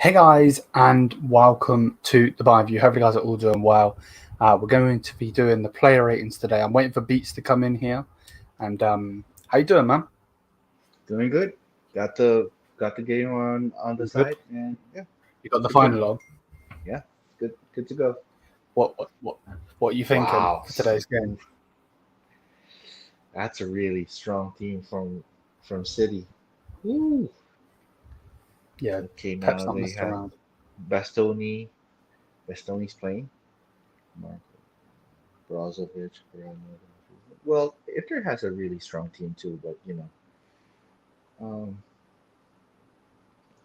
Hey guys, and welcome to the Bayern View. Hopefully you guys are all doing well. We're going to be doing the player ratings today. I'm waiting for Beats to come in here. And how you doing, man? Doing good. Got the game on the side, and yeah, You got the final on. yeah, good to go. What are you thinking Wow. for today's game? That's a really strong team from City. Woo. Yeah, Okay, Pep's now not they messed have around. Bastoni. Bastoni's playing. Marco Brozovic. Well, Inter has a really strong team too, but um,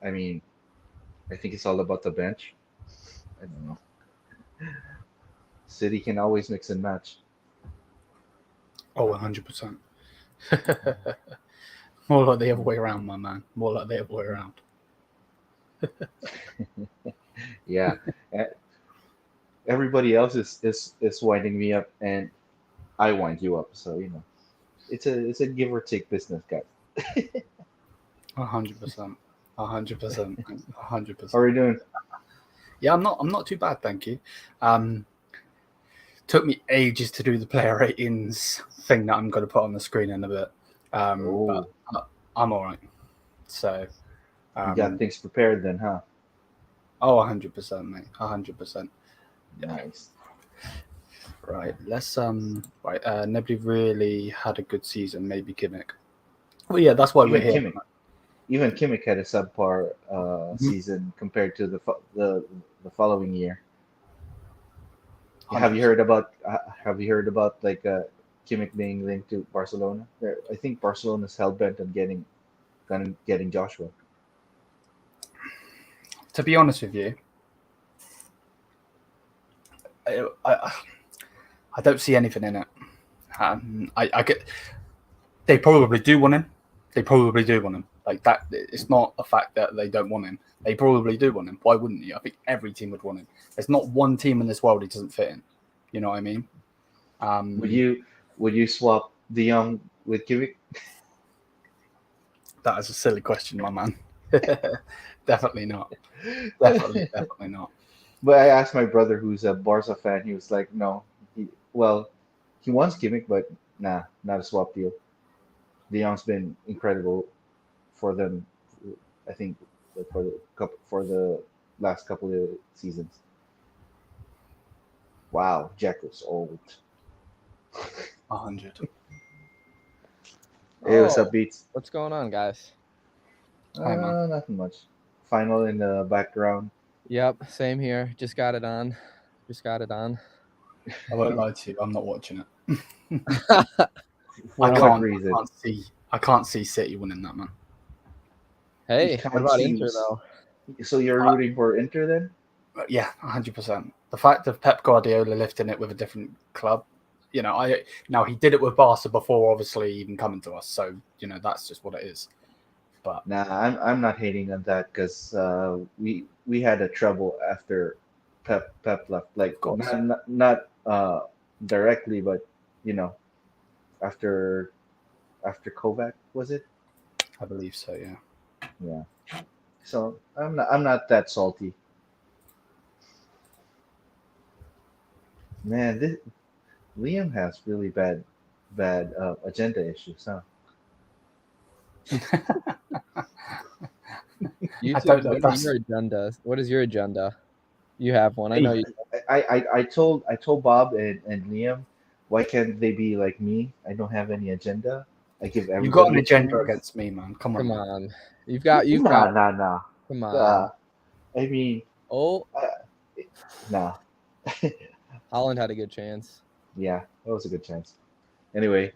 I mean, I think it's all about the bench. I don't know. City can always mix and match. Oh, 100%. More like the other way around, my man. More like the other way around. Yeah. Everybody else is winding me up, and I wind you up. So it's a give or take business, guys. 100%. 100%. How 100%. are you doing? Yeah, I'm not too bad, thank you. Took me ages to do the player ratings thing that I'm going to put on the screen in a bit. But I'm all right. So You got things prepared then, huh? Oh, 100%, mate. 100%. Nice. Right. Let's nobody really had a good season, maybe Kimmich. Well, yeah, that's why we're here. Kimmich. Even Kimmich had a subpar season compared to the following year. 100%. Have you heard about like Kimmich being linked to Barcelona? I think Barcelona's hell bent on getting Joshua. To be honest with you, I don't see anything in it. I get. They probably do want him. They probably do want him. Like that. It's not a fact that they don't want him. They probably do want him. Why wouldn't you? I think every team would want him. There's not one team in this world he doesn't fit in. You know what I mean? Would you swap De Jong with Kimmich? That is a silly question, my man. Definitely not. Definitely not. But I asked my brother, who's a Barca fan. He was like, "No, he wants Kimmich, but nah, not a swap deal." De Jong's been incredible for them. I think for the last couple of seasons. Wow, Jack was old. 100. Hey, what's up, Beats? What's going on, guys? Hi, man. Nothing much. Final in the background. Yep, same here. Just got it on. I won't lie to you. I'm not watching it. For what reason? I can't see City winning that, man. Hey, You can't what about see- Inter though? So you're rooting for Inter then? Yeah, 100%. The fact of Pep Guardiola lifting it with a different club, now he did it with Barca before, obviously even coming to us. So that's just what it is. But Nah, I'm not hating on that because we had a trouble after Pep left. Like not directly, but after Kovac, was it? I believe so. Yeah. Yeah. So I'm not that salty. Man, this Liam has really bad agenda issues, huh? You I two, don't know. what is your agenda? What is your agenda? You have one. I know you. I told Bob and Liam, why can't they be like me? I don't have any agenda. I give everybody. You got an agenda chance. against me, man. Come on. Come on. You've got. Nah. Come on. I mean, Oh, nah. Holland had a good chance. Yeah, that was a good chance. Anyway,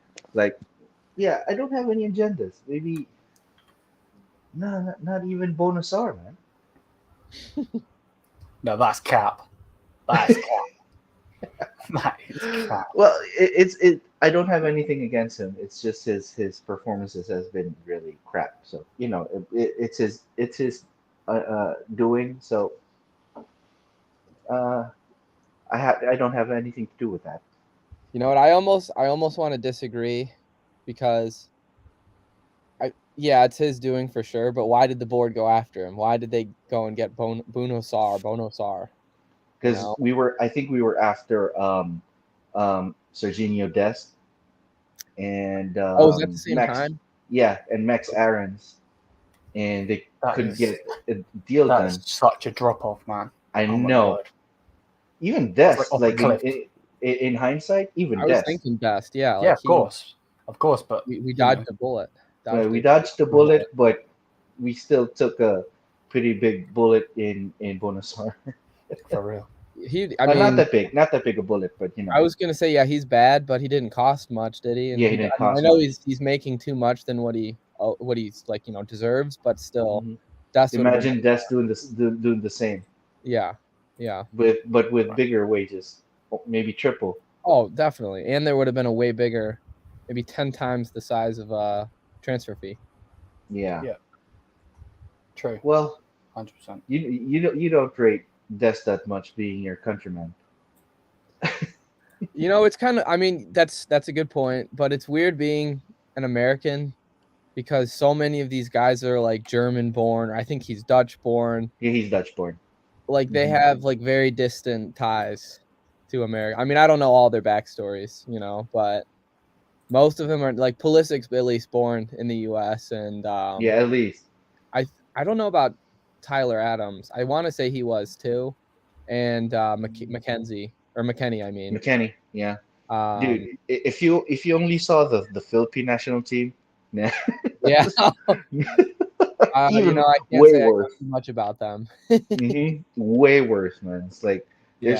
yeah, I don't have any agendas. Maybe, no, not even bonus R, man. No, that's cap. That's cap. That is cap. Well, I don't have anything against him. It's just his performances has been really crap. So it's his doing. So I don't have anything to do with that. You know what? I almost want to disagree because yeah, it's his doing for sure. But why did the board go after him? Why did they go and get Bonosar? Because I think we were after Serginho Dest and Oh, was that the same Max, time? yeah, and Max Aarons, and they That couldn't is get a deal that done. is such a drop off, man. I Oh my know. word. Even That's Dest, off the like cliff. in hindsight, even I was Dest. thinking best. Yeah, Yeah, like of course, but we you dodged know, a bullet. We dodged the bullet, but we still took a pretty big bullet in Bonassar. for real. I mean, not that big a bullet, but you know. I was gonna say, yeah, he's bad, but he didn't cost much, did he? And Yeah, he didn't I cost know much. he's making too much than what he's like, deserves, but still, Mhm. that's Imagine Dest doing the same, yeah. with bigger wages, maybe triple. Oh, definitely, and there would have been a way bigger, maybe 10 times the size of transfer fee. Yeah. Yeah. True. Well, 100%. you don't rate Dest that much, being your countryman. It's kind of, I mean, that's a good point, but it's weird being an American because so many of these guys are like German born. I think he's Dutch born. Yeah, he's Dutch born. Like they Mhm. have like very distant ties to America. I mean, I don't know all their backstories, but most of them are like Pulisic's at least born in the U.S. and Yeah, at least. I don't know about Tyler Adams. I want to say he was too, and Mackenzie or McKenny. I mean, McKenny. Yeah. Dude, um, if you only saw the Philippine national team, nah, yeah. even I can't way say I know worse. too much about them. Way worse, man. It's like Yeah,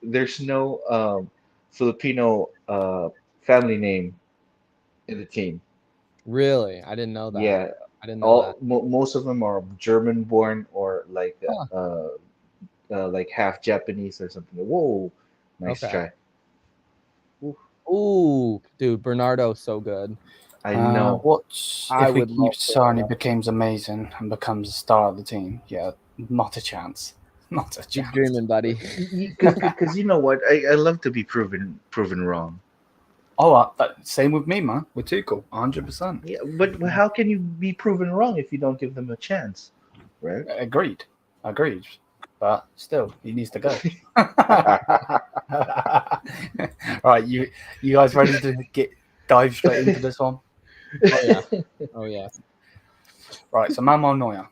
there's no Filipino family name in the team. really, I didn't know that. Yeah, I didn't know that. most of them are German born or Huh. like half Japanese or something. Whoa, nice Okay. try. Ooh, Ooh, dude, Bernardo's so good. I know. What I if we would love keep Sarni Bernardo. becomes amazing and becomes the star of the team? Yeah, not a chance. Not a Keep chance. dreaming, buddy. Because you know what, I love to be proven wrong. Oh, same with me, man. We're too cool. 100%. Yeah, but how can you be proven wrong if you don't give them a chance, right? Agreed. But still, he needs to go. Right, you guys ready to dive straight into this one? Oh yeah. Oh yeah. Right, so Manuel Neuer.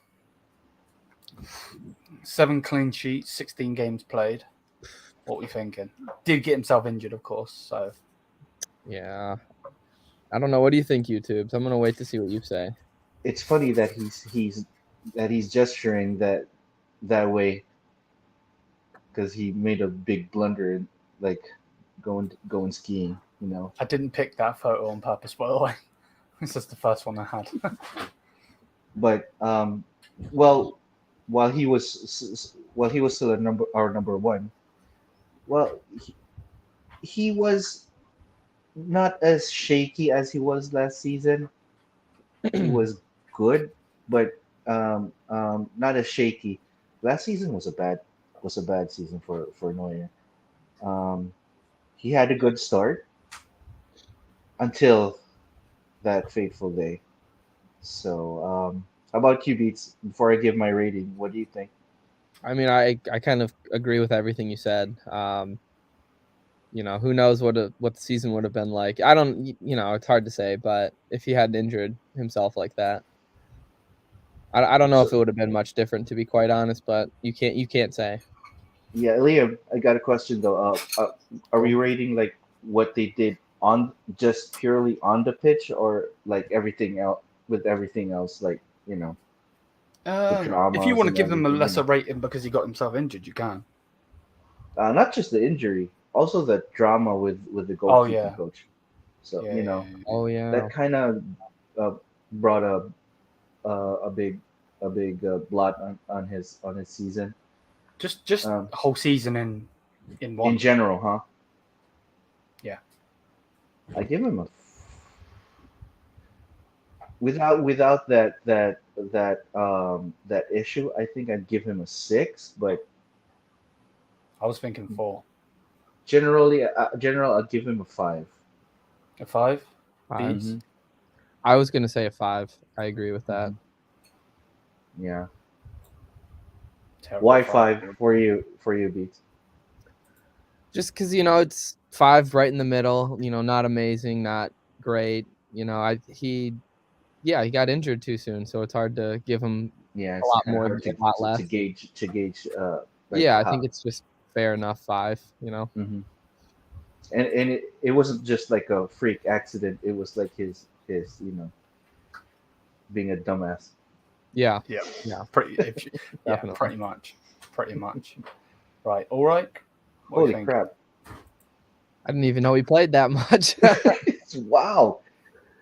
7 clean sheets, 16 games played. What we thinking? Did get himself injured, of course. So Yeah. I don't know. What do you think, YouTube? So I'm gonna wait to see what you say. It's funny that he's gesturing that way because he made a big blunder, like going skiing. You know. I didn't pick that photo on purpose, by the way. This is the first one I had. But well, while he was still our number one, well, he was not as shaky as he was last season. He was good, but not as shaky. Last season was a bad season for Neuer. Um, he had a good start until that fateful day. So, how about you, Beats? Before I give my rating, what do you think? I mean, I kind of agree with everything you said. Who knows what the season would have been like. I don't, it's hard to say, but if he hadn't injured himself like that, I don't know if So, it would have been much different, to be quite honest. But you can't say. yeah, Liam, I got a question though. Are we Cool. rating like what they did on just purely on the pitch, or like everything else with everything else, like the If you dramas want to and give him a everything, lesser rating because he got himself injured, you can. not just the injury, also the drama with the Oh goalkeeping yeah, coach. So yeah. Oh yeah. that kind of brought a big blot on his season. Just Um, whole season in in one. general, huh? Yeah. I give him a without that issue. I think I'd give him a 6, but I was thinking 4. general, I'd give him a 5. A 5. 5. Beats. Mhm. I was gonna say a 5. I agree with that. Yeah. Terrible Why five. 5 for you? For you, Beats? Just because it's 5 right in the middle. Not amazing, not great. He got injured too soon, so it's hard to give him Yeah, a it's lot kind of more, hard a lot to less. gauge like Yeah, I how. think it's just fair enough 5. Mhm. And it wasn't just like a freak accident. It was like his being a dumbass. Yeah, Yeah, yeah, yeah, definitely. pretty much. Right, all right. What do Holy you think? crap! I didn't even know he played that much. Wow.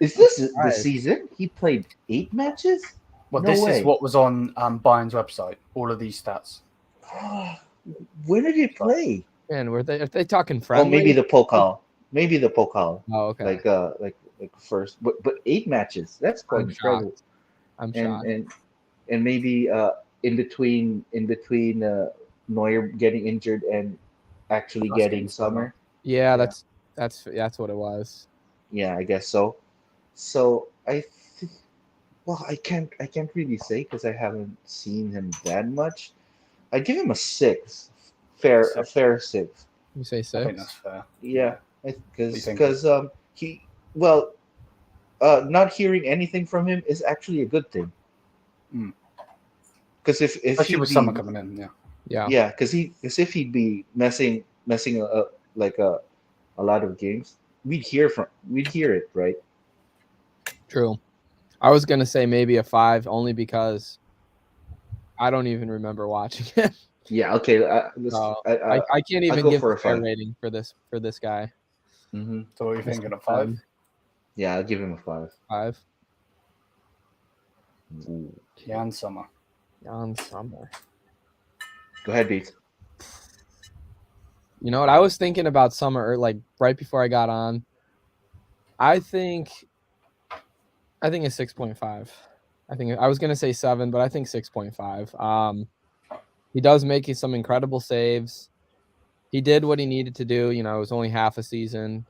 Is this the 5. season? He played 8 matches? Well, No this is way. what was on Bayern's website. All of these stats. When did he Right. play? Man, are they talking Oh, friendly? maybe the Pokal. Maybe the Pokal. Oh, okay. Like first, but 8 matches. That's quite I'm incredible. shocked. I'm And shocked. and maybe in between Neuer getting injured and actually Last getting game summer. Summer. Yeah, Yeah. that's what it was. Yeah, I guess so. So well, I can't really say because I haven't seen him that much. I give him a 6, a Six. fair 6. You say I think that's 6? fair. Yeah, do you because think? he well, not hearing anything from him is actually a good thing. Mm. Because if Especially he'd with be summer coming in, yeah. Yeah. yeah, because if he'd be messing like a lot of games, we'd hear it, right? True. I was gonna say maybe a 5, only because I don't even remember watching it. Yeah. Okay. So I can't I'll even go give for a a fair 5. rating for this guy. Mm-hmm. So what are you Mr. thinking of 5? Yeah, I'll give him a 5. 5. Jan Summer. Jan Sommer. Go ahead, Beats. You know what? I was thinking about Summer, like right before I got on. I think a 6.5. I think I was gonna say 7, but I think 6.5. He does make some incredible saves. He did what he needed to do. It was only half a season.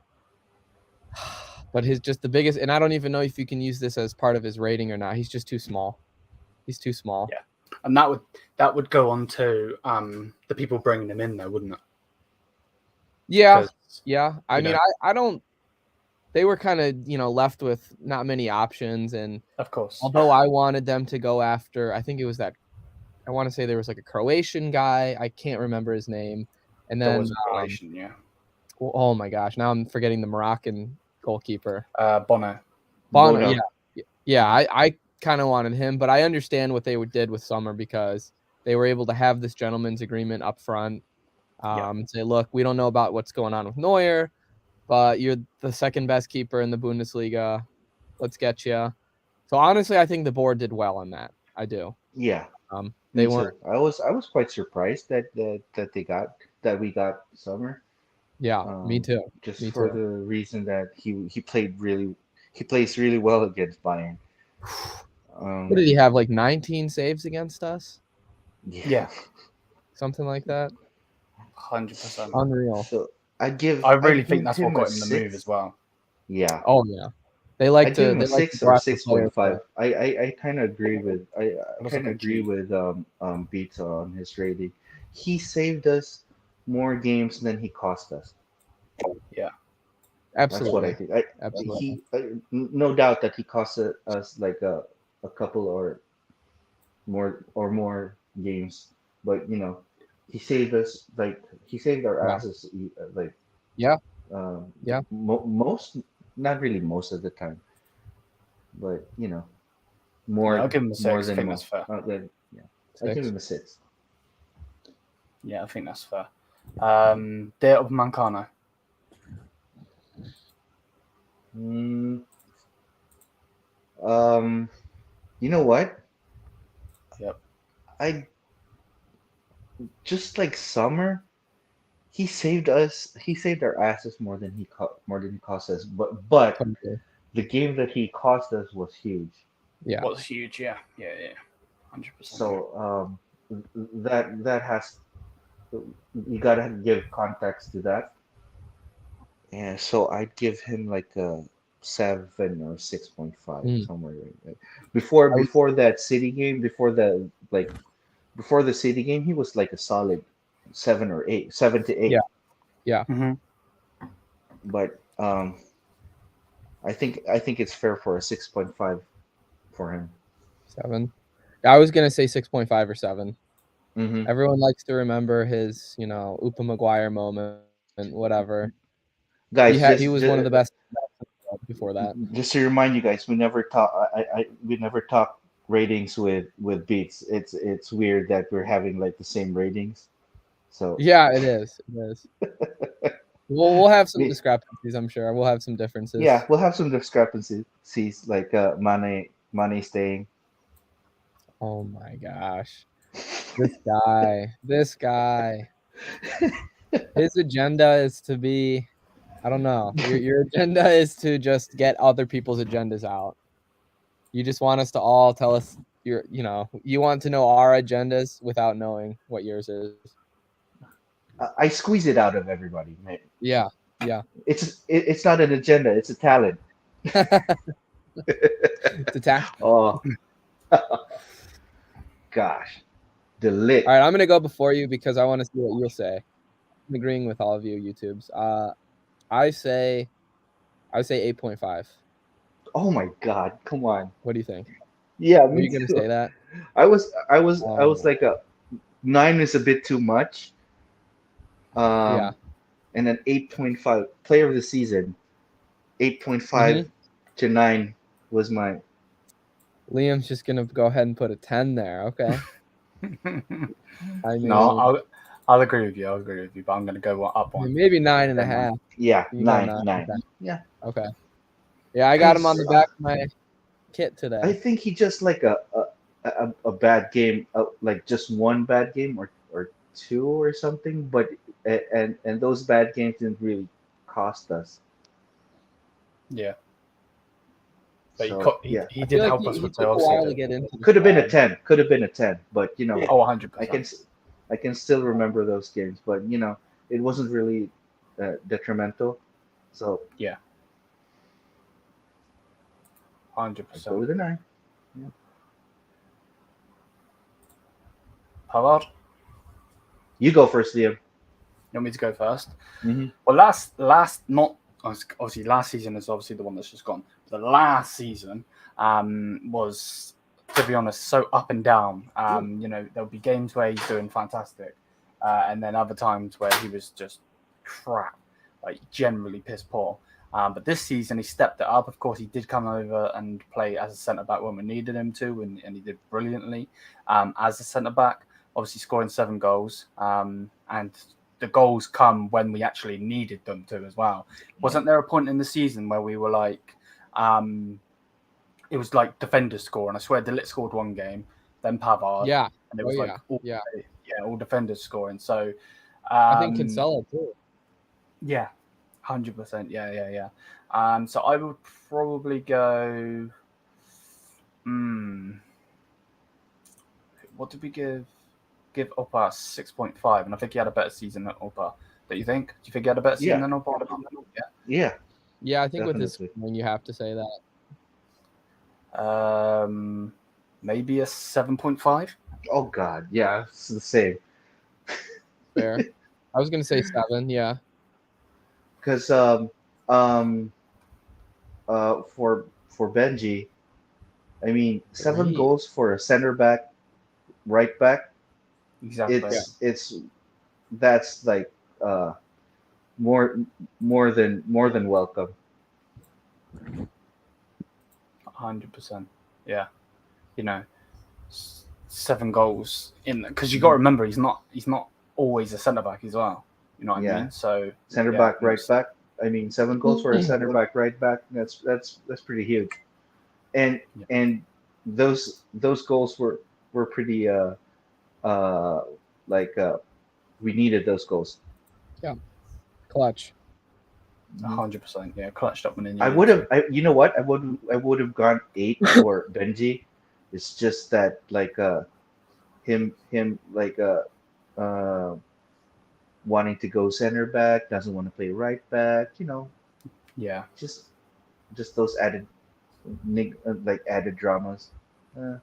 But the biggest, and I don't even know if you can use this as part of his rating or not. He's just too small. He's too small. Yeah. And that would go on to the people bringing him in there, wouldn't it? Yeah. 'Cause, Yeah. I mean, I don't. They were kind of left with not many options, and of course. although I wanted them to go after, I think it was that. I want to say there was like a Croatian guy. I can't remember his name. And There then, was a Croatian, yeah. oh my gosh, now I'm forgetting the Moroccan goalkeeper. Bono. Bono, Bono. yeah. I kind of wanted him, but I understand what they did with Summer because they were able to have this gentleman's agreement up front. And say, look, we don't know about what's going on with Neuer, but you're the second best keeper in the Bundesliga. Let's get you. So honestly, I think the board did well on that. I do. Yeah. They Me weren't. too. I was quite surprised that we got Summer. Yeah, me too. Just Me for too. the reason that he plays really well against Bayern. What did he have? Like 19 saves against us? Yeah. Something like that. 100%. Unreal. So I I'd really think give that's what him a got him the move 6. as well. Yeah. Oh yeah. They like I'd give to him a they like to 6 or draft the players 6.5. there. I kind of agree with I was kind of looking agree cheap. with Beats on his rating. He saved us more games than he cost us. Yeah. That's what Absolutely. I think. Absolutely. No doubt that he cost us like a couple or more games, but he saved us he saved our Yeah. asses like Yeah. Yeah. most, not really most of the time, but Yeah, more I'll give him a 6. I than think most. that's fair. Yeah, I give 6. him a 6. Yeah, I think that's fair. Day of Mancano. Mm, you know what? Yep. I just like Summer. He saved us. He saved our asses more than he cost us. But Totally. the game that he cost us was huge. Yeah. Was huge, yeah. 100%. So that has, you gotta give context to that. And so I'd give him like 7 or 6.5 Mm. somewhere like that. Before that City game, before the City game, he was like a solid 7 or 8, 7 to 8. Yeah. Yeah. Mm-hmm. But I think it's fair for a 6.5 for him. 7. I was gonna say 6.5 or 7. Mm-hmm. Everyone likes to remember his, Upa Maguire moment and whatever. Guys, He was one of the best before that. Just to remind you guys, we never talk. We never talk ratings with Beats. It's weird that we're having like the same ratings. So Yeah, it is. It is. We'll have some we- discrepancies, I'm sure. We'll have some differences. yeah, we'll have some discrepancies. Like Mane staying. Oh my gosh. This guy. His agenda is to be, I don't know. Your agenda is to just get other people's agendas out. You just want us to all tell us you want to know our agendas without knowing what yours is. I squeeze it out of everybody, man. Yeah. It's not an agenda. It's a talent. It's a tactic. Oh, gosh, the lit. All right, I'm gonna go before you because I want to see what you'll say. I'm agreeing with all of you YouTubes. I say 8.5. Oh my God, come on. What do you think? Yeah, Were you gonna say that? I was like a 9 is a bit too much. Yeah. And then 8.5 player of the season, 8.5 to 9 was my. Liam's just gonna go ahead and put a 10 there. Okay. I mean, No, I'll agree with you. But I'm going to go up one. maybe 9.5. Yeah, You go 9. Okay. Yeah. Okay. Yeah, I got him on the back of my kit today. I think he just like a bad game, like just one bad game or two or something. But and those bad games didn't really cost us. Yeah. But So, he did help us with took a while to get into. Could have been a 10. Could have been a 10. But 100%. I can still remember those games. But it wasn't really detrimental. So Yeah. 100%. Go with a 9. Pavard? You go first, Liam. You want me to go first? Mm-hmm. Well, obviously last season is obviously the one that's just gone. The last season was, to be honest, so up and down. There'll be games where he's doing fantastic, and then other times where he was just crap, like generally piss poor. But this season he stepped it up. Of course, he did come over and play as a centre back when we needed him to, and he did brilliantly as a centre back. Obviously, scoring 7 goals, and the goals come when we actually needed them to as well. Wasn't there a point in the season where we were like, it was like defenders score, and I swear Ligt scored one game, then Pavard, and it was all defenders scoring. So I think Cancelo too. Yeah, 100%. Yeah. So I would probably go. What did we give Opa 6.5? And I think he had a better season than Opa. Don't you think? Do you think he had a better season than Opa? Yeah. Yeah, I think Definitely. with this when you have to say that. Maybe a 7.5. Oh God, yeah, it's the same. Fair. I was gonna say 7. Yeah. Because for Benji, I mean 7 goals for a center back, right back. Exactly. That's like more than welcome. 100%. Yeah. 7 goals in, because you got to remember he's not always a centre back as well. You know what I mean? So center back, right back. I mean 7 goals for a center back, right back. That's pretty huge. And those goals were pretty we needed those goals. Yeah. Clutch. 100%. Yeah, clutched up when in. I would have. You know what? I would have gone 8 for Benji. It's just that him wanting to go center back, doesn't want to play right back. Yeah. Just just those added added dramas. Yeah.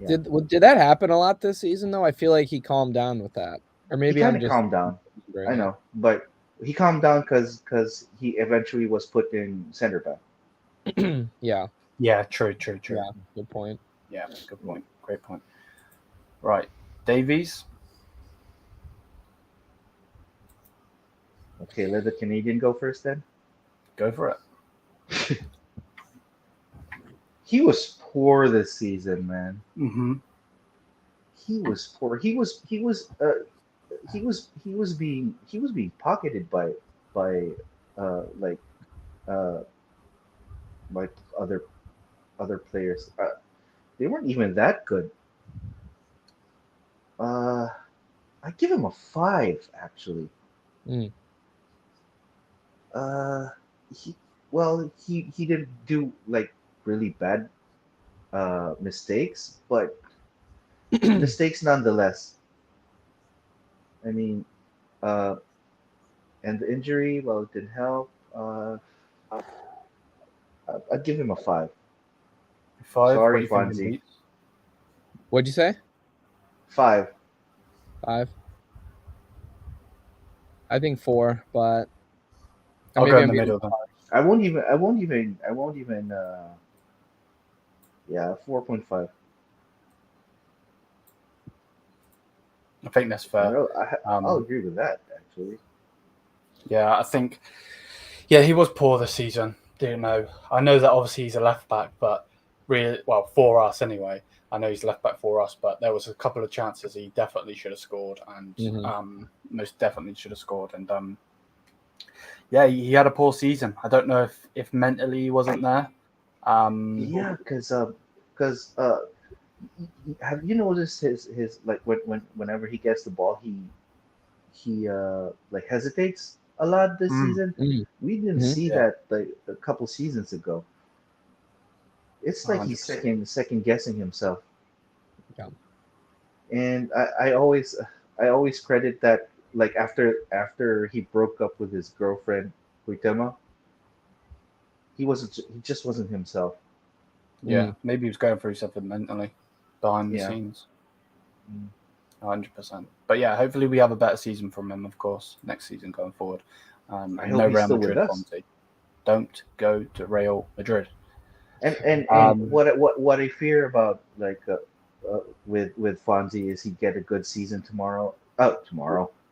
Did that happen a lot this season though? I feel like he calmed down with that, or He maybe kind I'm of just calmed down. right I now. know, but he calmed down because he eventually was put in center back. Yeah, Yeah, true. yeah, good point. Yeah, good point. Great point. Right, Davies. Okay, let the Canadian go first then. Go for it. He was poor this season, man. Mm-hmm. He was poor. He was being pocketed by like by other players. They weren't even that good. I give him a 5 actually. Mm. He he didn't do like really bad mistakes, but mistakes nonetheless. I mean, and the injury, well, it didn't help. I'd give him a 5. 5. Sorry, What do you think, Fonzie. Leeds? What'd you say? 5. 5. I think 4, but I'll maybe go in I'm the being middle then. I won't even. Yeah, 4.5. I think that's fair. I'll agree with that actually. Yeah, I think. Yeah, he was poor this season. I know that obviously he's a left back, but really, well, for us anyway. I know he's left back for us, but there was a couple of chances he definitely should have scored, and most definitely should have scored. And yeah, he had a poor season. I don't know if mentally he wasn't there. Yeah, because have you noticed his like whenever he gets the ball he like hesitates a lot this season. We didn't see that like a couple seasons ago. It's like he's 100%. second guessing himself. Yeah. And I always credit that like after he broke up with his girlfriend Huitema, he just wasn't himself. Yeah, maybe he was going through something mentally behind the scenes. 100%. But yeah, hopefully we have a better season from him, of course, next season going forward. I hope he's still with us. Fonzie. Don't go to Real Madrid. And what I fear about like with Fonzie is he get a good season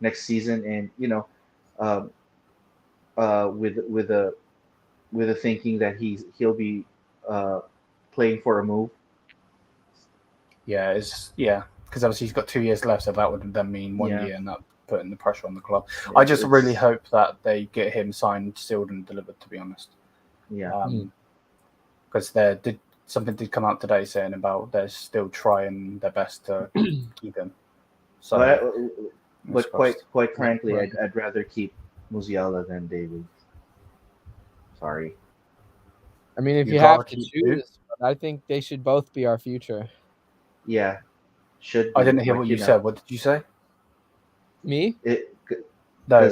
next season, and with a thinking that he'll be playing for a move. Yeah, because obviously he's got 2 years left, so that would then mean 1 year, and that putting the pressure on the club. I just really hope that they get him signed, sealed, and delivered. To be honest, because something did come out today saying about they're still trying their best to keep him. So, but quite frankly, I'd rather keep Musiala than David. Sorry. I mean, if you have to choose, I think they should both be our future. Yeah, should. I didn't hear what you said. What did you say? Me? No,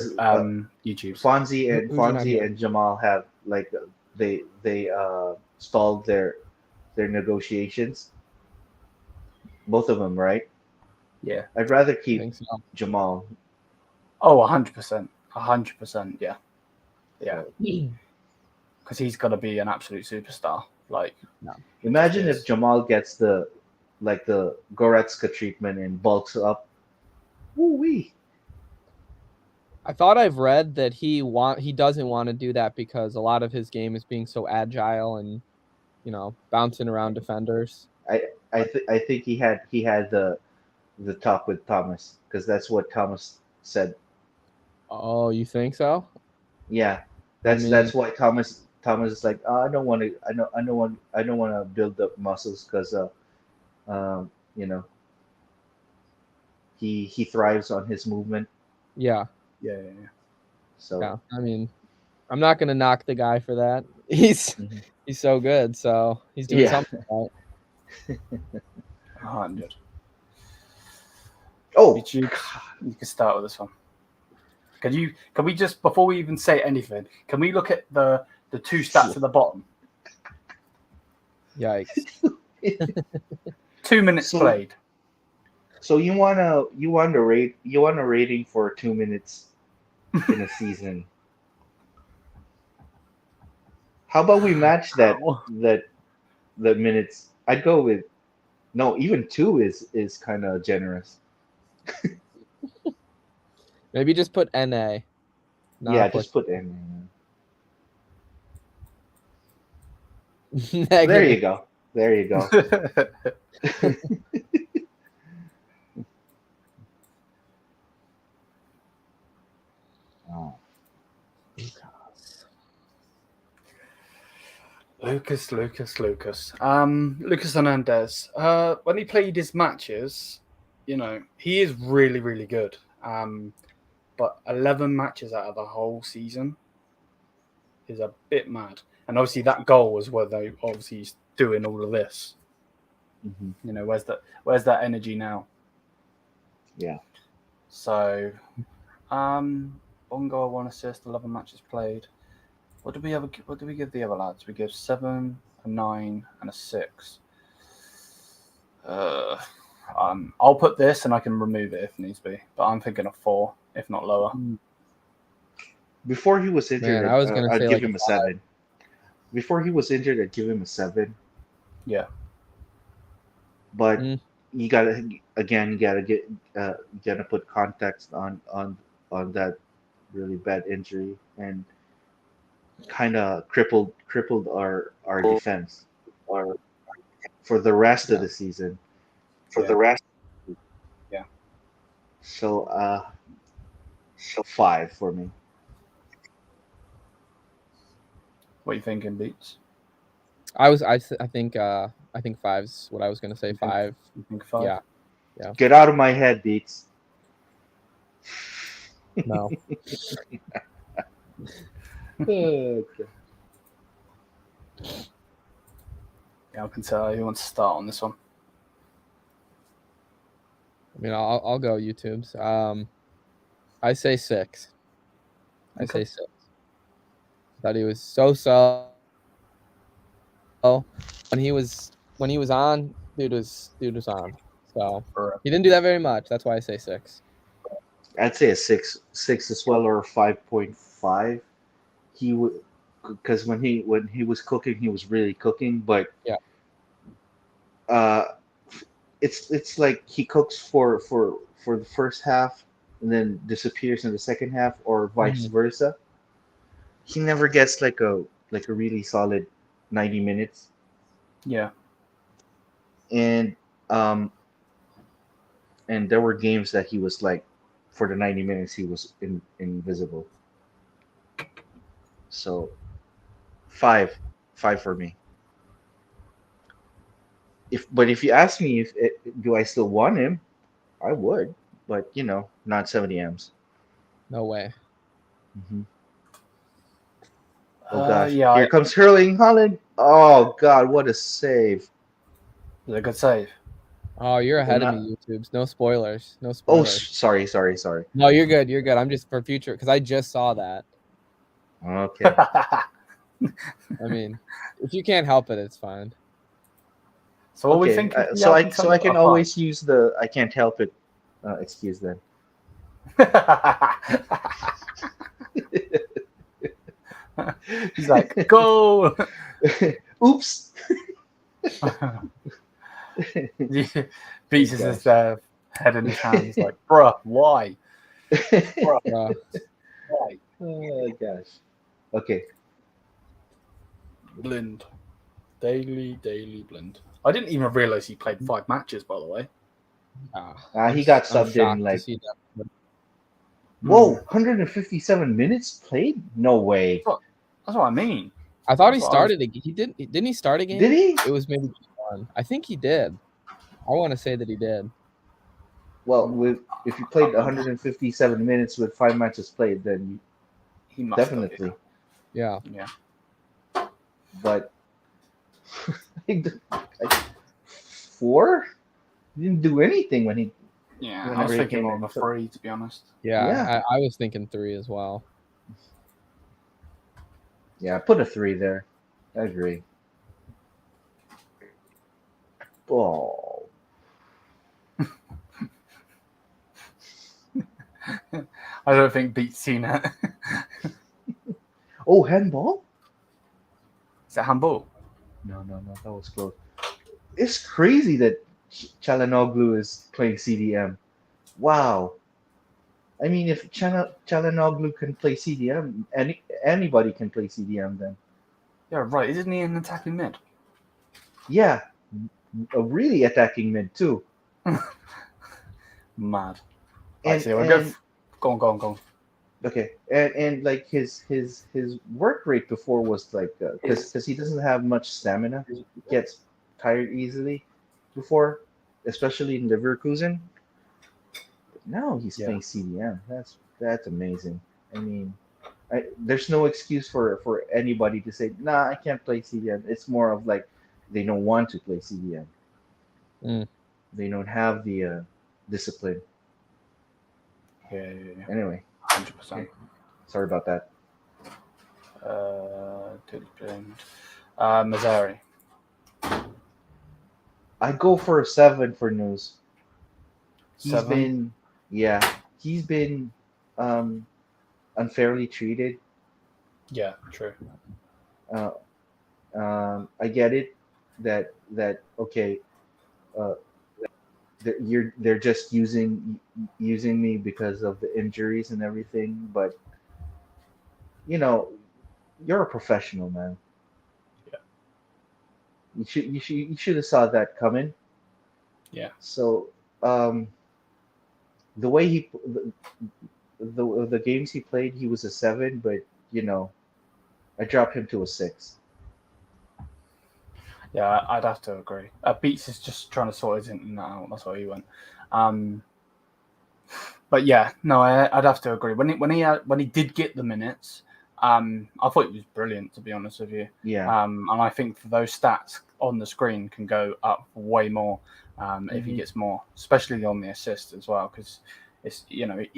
YouTube. Fonzie and Jamal have like they stalled their negotiations. Both of them, right? Yeah. I'd rather keep Jamal. Oh, 100%. 100%, yeah. Yeah. Because he's going to be an absolute superstar. Like, imagine if Jamal gets the Goretzka treatment and bulks up. Woo-wee. I thought I've read that he doesn't want to do that because a lot of his game is being so agile and bouncing around defenders. I think he had the talk with Thomas, because that's what Thomas said. Oh, you think so? Yeah, that's why Thomas is like, I don't want to build up muscles because he thrives on his movement. Yeah. So yeah, I mean, I'm not gonna knock the guy for that. He's so good, so he's doing something right. 100. Oh, you can start with this one. Can we just, before we even say anything, can we look at the two stats at the bottom? Yikes. 2 minutes So- played. So you want a rating for 2 minutes in a season. How about we match that minutes? I'd go with no, even 2 is kind of generous. Maybe just put NA. Yeah, just put in. Negative. There you go. There you go. Oh. Lucas Hernandez. When he played his matches, he is really, really good. But 11 matches out of the whole season is a bit mad. And obviously that goal was where they obviously he's doing all of this. Mm-hmm. Where's that energy now? Yeah. So, one goal, 1 assist, 11 matches played. What did we give the other lads? We give 7, a 9, and a 6. I'll put this and I can remove it if needs be, but I'm thinking of 4, if not lower. Before he was injured, Man, I was gonna I'd say give like him a a 7. Before he was injured, I'd give him a 7. Yeah. But you gotta put context on that really bad injury, and kind of crippled our defense for the rest of the season. Yeah. So 5 for me. What are you thinking, Beats? I think 5's what I was gonna say. 5. You think 5? Yeah. Get out of my head, Beats. No. Okay. Yeah, I can tell who wants to start on this one. I mean, I'll go YouTube's. I say 6. I say 6. Thought he was so. When he was on, dude was on. So he didn't do that very much. That's why I say 6. I'd say a 6 as well, or 5.5. He would, because when he was cooking, he was really cooking. But yeah, it's like he cooks for the first half and then disappears in the second half, or vice versa. He never gets like a really solid 90 minutes. Yeah. And there were games that he was like, for the 90 minutes he was invisible. So 5 for me. If you ask me do I still want him, I would, but not 70 M's. No way. Mm-hmm. Oh gosh! Yeah, Here comes Erling Haaland. Oh God, what a save! Is it a good save? Oh, you're ahead of me, YouTubes. No spoilers. Oh, sorry. No, you're good. I'm just for future, because I just saw that. Okay. I mean, if you can't help it, it's fine. So what we think? So I can always use the "I can't help it" excuse then. He's like, go. Oops. Beats his head in his hand. He's like, bruh, why? Bruh. Why? Oh gosh. Okay. Blind. Daily blind. I didn't even realize he played 5 matches, by the way. He got subbed in like. Whoa, 157 minutes played? No way. That's what I mean. I thought he started a game. Didn't he start a game? Did he? It was maybe 1. I think he did. I want to say that he did. Well, if you played 157 minutes with 5 matches played, then he must definitely. Yeah. But 4? He didn't do anything when he. Yeah, I was thinking more of a 3, to be honest. Yeah. I was thinking 3 as well. Yeah, put a 3 there. I agree. Oh, I don't think Beat's seen it. oh, handball? Is it handball? No, that was close. It's crazy that Çalhanoğlu is playing CDM. Wow. I mean, if Çalhanoğlu can play CDM, anybody can play CDM then. Yeah, right. Isn't he an attacking mid? Yeah, a really attacking mid too. Mad. And, Right, so we'll and go on. okay, and like his work rate before was like because he doesn't have much stamina, he gets tired easily before, especially in Leverkusen. But now he's Yeah. playing CDM. That's amazing. I mean, there's no excuse for anybody to say, nah, I can't play CDM. It's more of like they don't want to play CDM. Mm. They don't have the discipline. Yeah. Anyway, 100%. sorry about that. Mazraoui. I go for a 7 for news. He's 7? been unfairly treated. Yeah, true. I get it that okay, they're just using me because of the injuries and everything, but you're a professional, man. Yeah. You should have saw that coming. Yeah. So the way the games he played, he was a 7, but I dropped him to a 6. Yeah, I'd have to agree. Beats is just trying to sort his internet out. That's why he went. But yeah, no, I'd have to agree. When he did get the minutes, I thought he was brilliant, to be honest with you. Yeah. And I think those stats on the screen can go up way more if he gets more, especially on the assist as well, because it's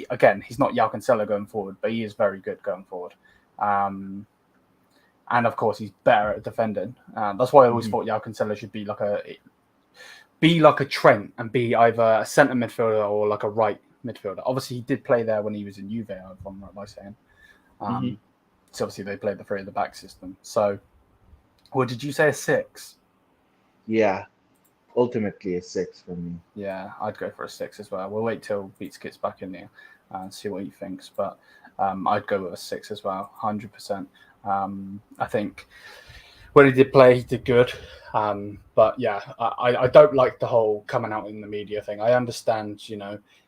again, he's not João Cancelo going forward, but he is very good going forward. And of course, he's better at defending. That's why I always thought João Cancelo should be like a Trent and be either a centre midfielder or like a right midfielder. Obviously, he did play there when he was in Juve, if I'm right by saying. So obviously, they played the 3 at the back system. So, what did you say, a 6? Yeah, ultimately a 6 for me. Yeah, I'd go for a 6 as well. We'll wait till Beats gets back in there and see what he thinks. But I'd go with a 6 as well, 100%. I think when he did play, he did good. But yeah, I don't like the whole coming out in the media thing. I understand,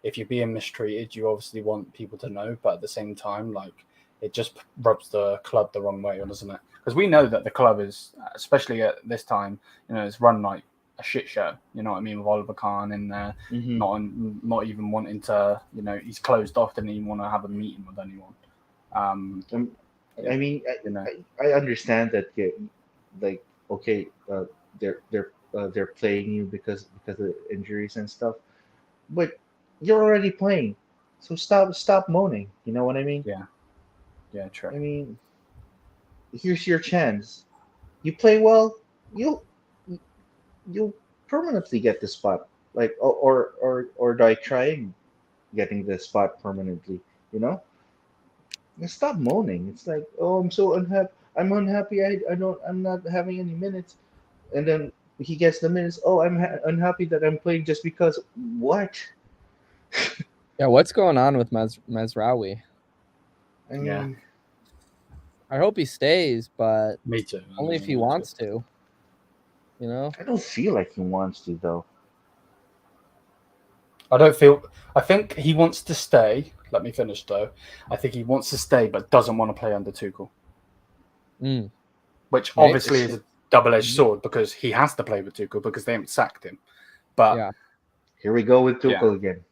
if you're being mistreated, you obviously want people to know. But at the same time, like, it just rubs the club the wrong way, doesn't it? Because we know that the club is, especially at this time, it's run like a shit show. You know what I mean? With Oliver Kahn in there, not even wanting to, he's closed off, didn't even want to have a meeting with anyone. I mean, I understand that, like, okay, they're playing you because of injuries and stuff, but you're already playing, so stop moaning. You know what I mean? Yeah, true. I mean, here's your chance. You play well, you'll permanently get the spot. Like, or die trying getting the spot permanently. Stop moaning. It's like, oh, I'm so unhappy. I'm unhappy. I'm not having any minutes. And then he gets the minutes. Oh, I'm unhappy that I'm playing just because. What? Yeah, what's going on with Mazraoui? I mean, I hope he stays, but me too. only if he wants to. I don't feel like he wants to, though. I think he wants to stay. Let me finish, though. I think he wants to stay, but doesn't want to play under Tuchel. Which obviously is a double-edged sword, because he has to play with Tuchel because they haven't sacked him. But yeah, here we go with Tuchel again.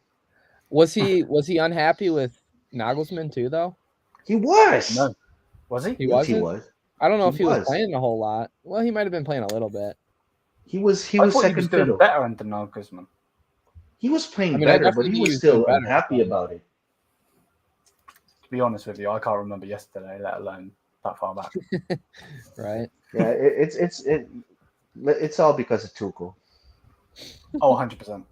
Was he unhappy with Nagelsmann too, though? He was. No. Was he? He wasn't? He was. I don't know if he was playing a whole lot. Well, he might have been playing a little bit. He was I thought second he was doing fiddle. better under Nagelsmann. He was playing better, but he was still unhappy about it. To be honest with you, I can't remember yesterday, let alone that far back. Right. Yeah, it's all because of Tuchel. Oh, 100%.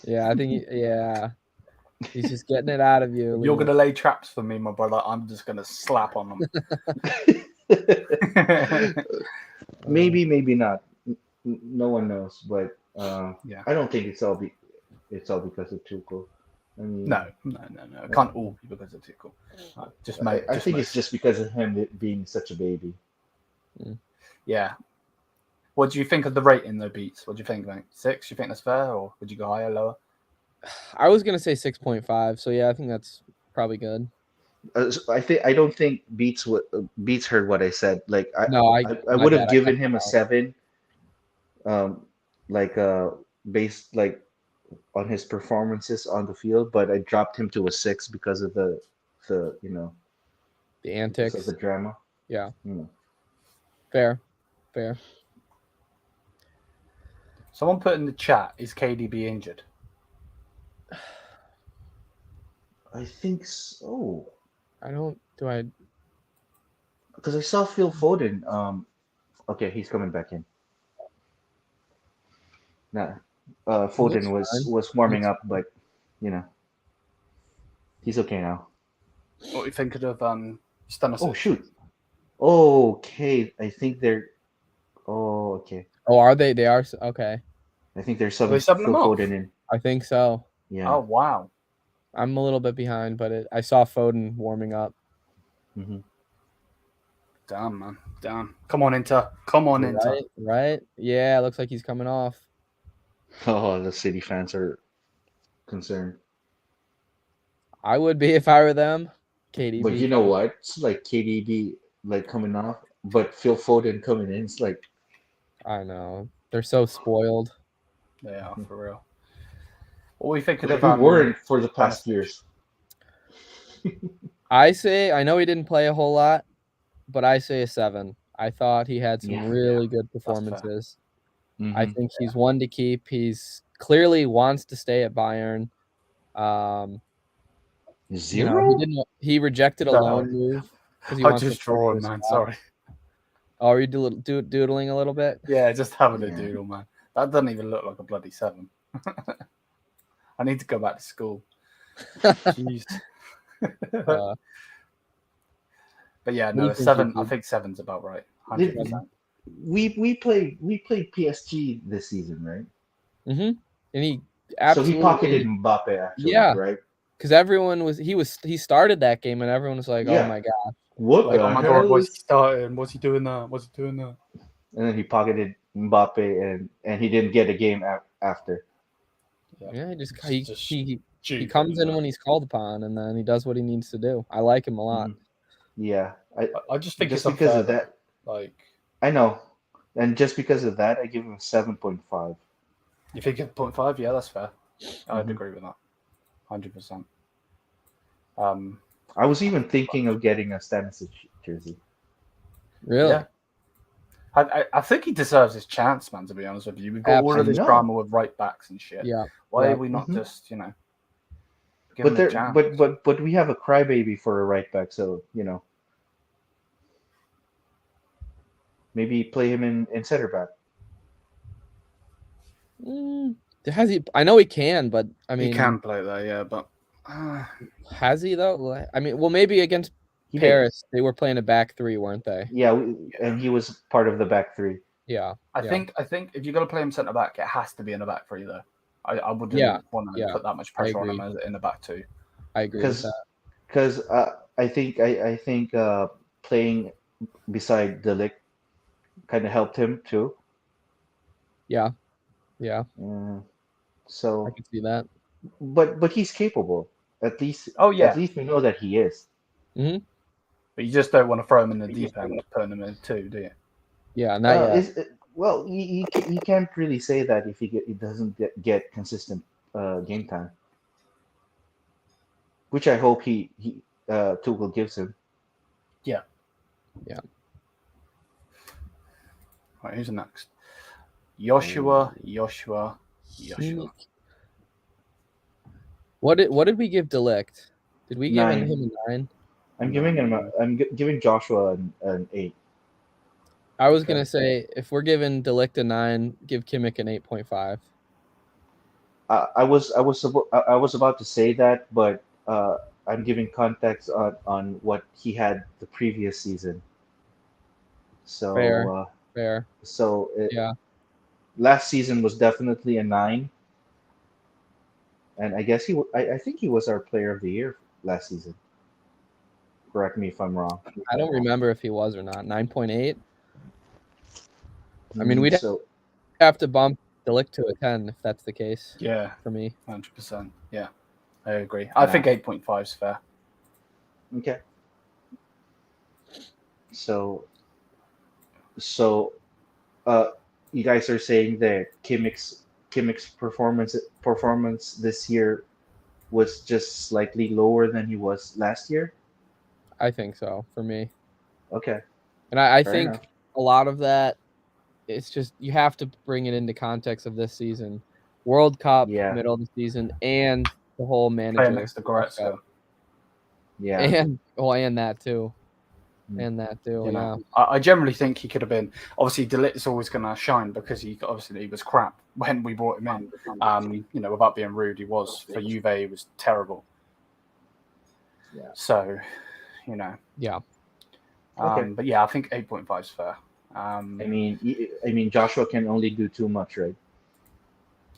Yeah, I think. Yeah, he's just getting it out of you. If you're going to lay traps for me, my brother, I'm just going to slap on them. Maybe, maybe not. No one knows, but Yeah. I don't think it's all because of Tuchel. I mean, No. It can't all be because of Tuchel. I think it's just because of him being such a baby. Yeah. What do you think of the rating, though, Beats? What do you think, mate? 6? You think that's fair, or would you go higher, lower? I was gonna say 6.5. So yeah, I think that's probably good. I don't think Beats heard what I said. Like I My would have bad, I given cut him a out. 7, like based like on his performances on the field, but I dropped him to a 6 because of the The because antics. of the drama. Yeah. You know. Fair. Someone put in the chat, is KDB injured? I think so. Because I saw Phil Foden. Okay, he's coming back in. Nah, Foden was warming up, but he's okay now. What are you thinking of Stanisic? Oh shoot. Okay, I think they're. Oh, okay. Oh, are they? They are. Okay. I think they're They subbing subbing Phil him off? Foden in. I think so. Yeah. Oh, wow. I'm a little bit behind, but I saw Foden warming up. Mm-hmm. Damn, man. Damn. Come on, Inter. Come on, Inter. Right? Yeah, looks like he's coming off. Oh, the City fans are concerned. I would be if I were them. KDB. But you know what? It's like KDB like coming off, but Phil Foden coming in. It's like I know. They're so spoiled. They are, for real. What are we thinking like of we weren't for the past Stanisic? years. I know he didn't play a whole lot, but I say a 7. I thought he had some really good performances. Mm-hmm. I think he's one to keep. He's clearly wants to stay at Bayern. Zero? He rejected a loan move because he wants just to play draw for him, man. spot. Sorry. Oh, are you doodling a little bit? Yeah, just having a doodle, man. That doesn't even look like a bloody 7. I need to go back to school. Jeez. But yeah, no, 7. I think 7's about right. 100%. We played PSG this season, right? Mm-hmm. And he so he pocketed Mbappe actually, right? Because everyone he started that game and everyone was like, "Oh my god, what the oh my hell god, what's he starting? What's he doing there? What's he doing there?" And then he pocketed Mbappe and he didn't get a game after. Yeah, he comes in when he's called upon, and then he does what he needs to do. I like him a lot. Yeah, I just think just it's because unfair, of that. Like, I know, and just because of that, I give him a 7.5. You think it's 0.5? Yeah, that's fair. I'd agree with that. 100%. I was even thinking of getting a Stanisic jersey. Really? Yeah. I think he deserves his chance, man, to be honest with you. We've got all of this drama with right backs and shit. Yeah. Why are we not just, give but him a chance? But we have a crybaby for a right back, so maybe play him in center back. Has he? I know he can, but I mean, he can play there, yeah. But has he though? I mean, well, maybe against Paris, they were playing a back 3, weren't they? Yeah, and he was part of the back 3. Yeah, I think if you're gonna play him centre back, it has to be in a back 3 though. I wouldn't want to put that much pressure on him in the back 2. I agree with that. Because I think playing beside the Ligt kind of helped him too. Yeah. So I can see that. But he's capable. At least at least we know that he is. Mm-hmm. But you just don't want to throw him in the deep end, putting him in 2, do you? Yeah, not yet. Well, you can't really say that if he doesn't get consistent game time, which I hope he Tuchel gives him. Yeah. All right, who's next? Joshua. What did we give Delict? Did we give him a 9? I'm giving Joshua an 8. I was Okay. gonna say if we're giving De Ligt a 9, give Kimmich an 8.5. I was about to say that, but I'm giving context on what he had the previous season. Fair, So fair. Yeah, last season was definitely a 9, and I guess I think he was our player of the year last season. Correct me if I'm wrong. I don't remember if he was or not. 9.8. I mean, we'd So have to bump De Ligt to a 10 if that's the case. Yeah, For me. 100%. Yeah, I agree. I think 8.5 is fair. okay. So you guys are saying that Kimmich's performance this year was just slightly lower than he was last year. I think so for me. Okay. And I Fair think enough. a lot of that, it's just you have to bring it into context of this season. World Cup, Yeah. middle of the season, and the whole Playing manager. next to Goretzka. Yeah. And that too. Mm. And that too, You yeah. know, I generally think he could have been. Obviously, De Ligt's always going to shine because he was crap when we brought him in. You know, without being rude, he was for Juve. He was terrible. Yeah. So, you know. Yeah. Okay. But yeah, I think 8.5 is fair. I mean, Joshua can only do too much, right?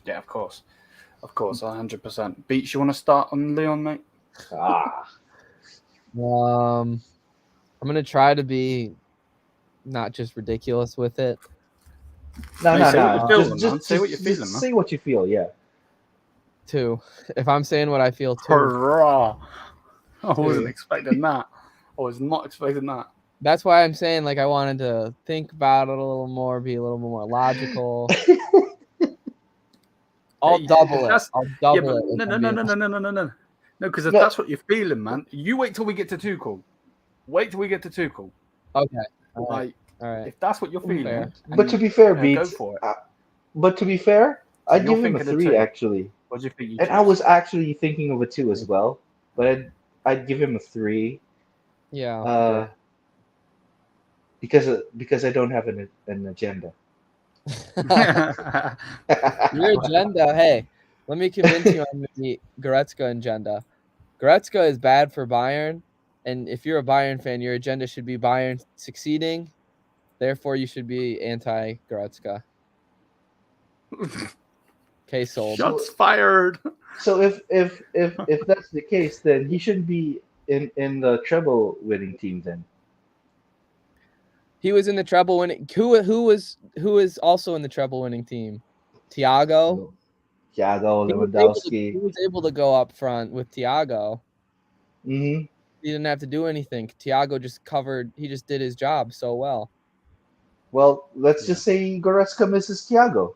Yeah, of course, 100%. Beats, you want to start on Lyon, mate? I'm gonna try to be not just ridiculous with it. No. Say what you're feeling, man. Say what you're feeling, just man. say what you feel. Yeah. 2. If I'm saying what I feel, 2. Hurrah! I wasn't Two. expecting that. I was not expecting that. That's why I'm saying like I wanted to think about it a little more, be a little more logical. I'll double it. I'll double it. No. No, because if No. that's what you're feeling, man, you wait till we get to Tuchel. Wait till we get to Tuchel. Okay. All Like, right. if that's what you're feeling, Fair. But to be fair, go Beats. for it. But to be fair, So I'd you're give him a thinking of 3 2. actually. What do you think? And I was actually thinking of a 2 as well, but I'd give him a 3. Yeah. Because I don't have an agenda. Your agenda, hey, let me convince you on the Goretzka agenda. Goretzka is bad for Bayern, and if you're a Bayern fan, your agenda should be Bayern succeeding. Therefore, you should be anti-Goretzka. Okay, sold. Shots fired. So if that's the case, then he shouldn't be in the treble winning team then. He was in the treble winning. Who is also in the treble winning team? Thiago. Thiago, He Lewandowski. was able to go up front with Thiago. Mm-hmm. He didn't have to do anything. Thiago just covered. He just did his job so well. Well, let's just say Goretzka misses Thiago,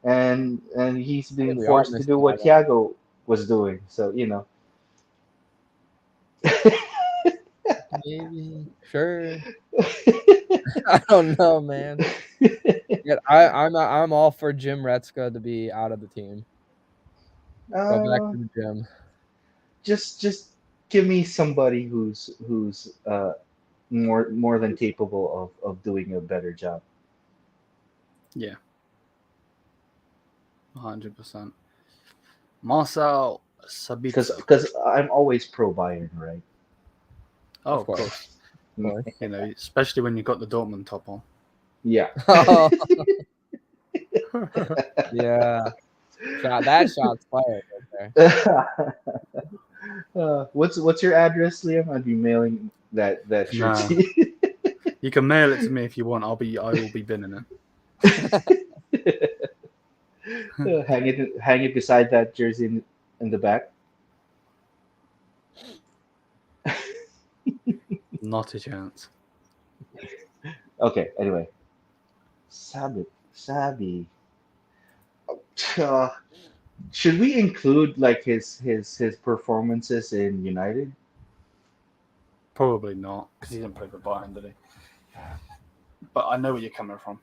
and he's being We all forced to miss do what Thiago was doing. So you know. Maybe, sure. I don't know, man. Yeah, I'm all for Jim Retzka to be out of the team. Go back to the gym. Just give me somebody who's more than capable of doing a better job. Yeah. 100%. Marcel Sabitzer. Because I'm always pro Bayern, right? Oh, of course. You know, especially when you got the Dortmund top on. Yeah. Yeah. That shot's fired right there. What's your address, Liam? I'd be mailing that shirt to you. You can mail it to me if you want. I will be binning it. Hang it beside that jersey in the back. Not a chance. Okay. Anyway, Sabi. Should we include like his performances in United? Probably not, because he didn't play for Bayern, did he? But I know where you're coming from.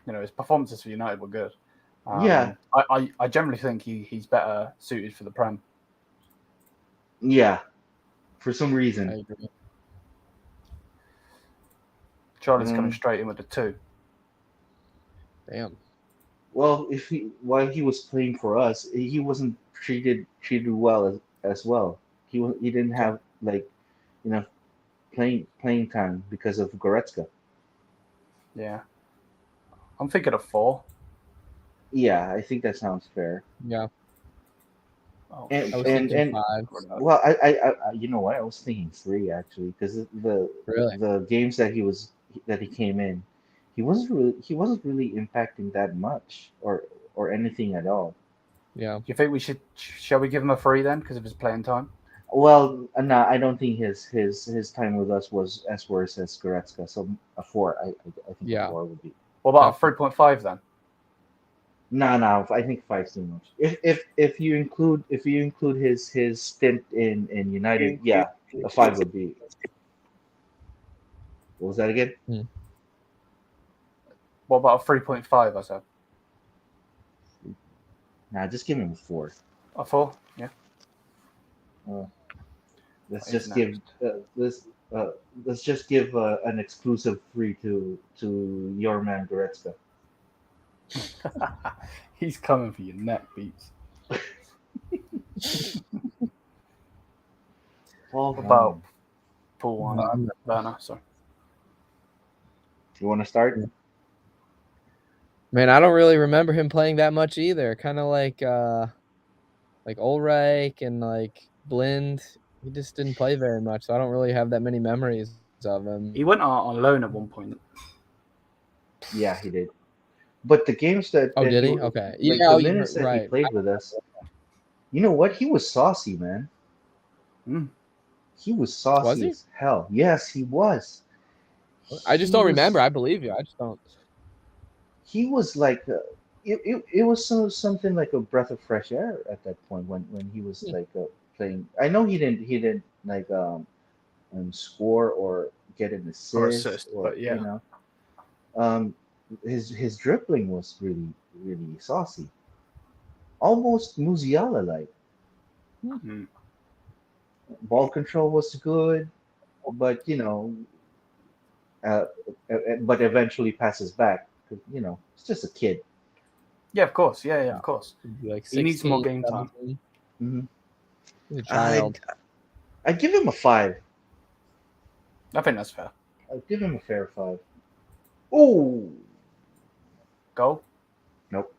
You know, his performances for United were good. Yeah. I generally think he's better suited for the Prem. Yeah. For some I reason. agree. Charlie's coming straight in with the 2. Damn. Well, while he was playing for us, he wasn't treated well as well. He didn't have like enough playing time because of Goretzka. Yeah. I'm thinking of 4. Yeah, I think that sounds fair. Yeah. Oh, And I was and thinking and 5. well, I you know what? I was thinking 3 actually because Really? the games that he came in, he wasn't really impacting that much or anything at all. Yeah. do you think shall we give him a 3 then because of his playing time? Well, no, I don't think his time with us was as worse as Goretzka. So a 4, I think a Yeah. 4 would be. What about a Definitely. 3.5 then? No, I think 5's too much. If you include his stint in United, yeah, a 5 would be. What was that again? What about a 3.5? I said Nah, just give him a 4. a 4. Yeah. Let's He's just give let's just give an exclusive 3 to your man Goretzka. He's coming for your neck, Beats. What about full one? Werner, sorry. You want to start? Man, I don't really remember him playing that much either. Kind of like Ulreich and like Blind. He just didn't play very much, so I don't really have that many memories of him. He went on loan at one point. Yeah, he did. But the games that did he? Okay. like Yeah, the minutes that he played with us, you know what? He was saucy, man. He was saucy Was he? as hell. Yes, he was. I just don't remember. I believe you. I just don't. He was like it was something like a breath of fresh air at that point when he was like playing. I know he didn't like score or get an assist or but yeah. you know his dribbling was really saucy, almost Musiala like. Mm-hmm. Ball control was good, but you know, but eventually passes back. You know, it's just a kid. Yeah, of course. Yeah, of course. Like 16, he needs more game time. Mm-hmm. He's a child. I'd give him a 5. I think that's fair. I'd give him a fair 5. Oh, Goal? nope.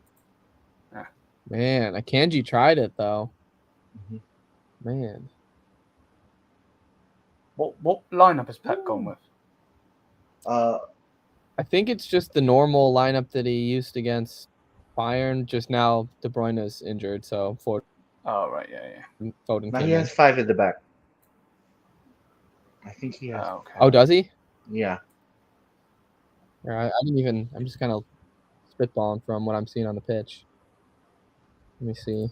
Man, Akanji tried it though. Mm-hmm. Man. What lineup has Pep gone with? I think it's just the normal lineup that he used against Bayern. Just now, De Bruyne is injured, so Foden. Oh right, yeah. Foden now came he in. has 5 at the back. I think he has. Okay. Oh, does he? Yeah. I didn't even. I'm just kind of spitballing from what I'm seeing on the pitch. Let me see.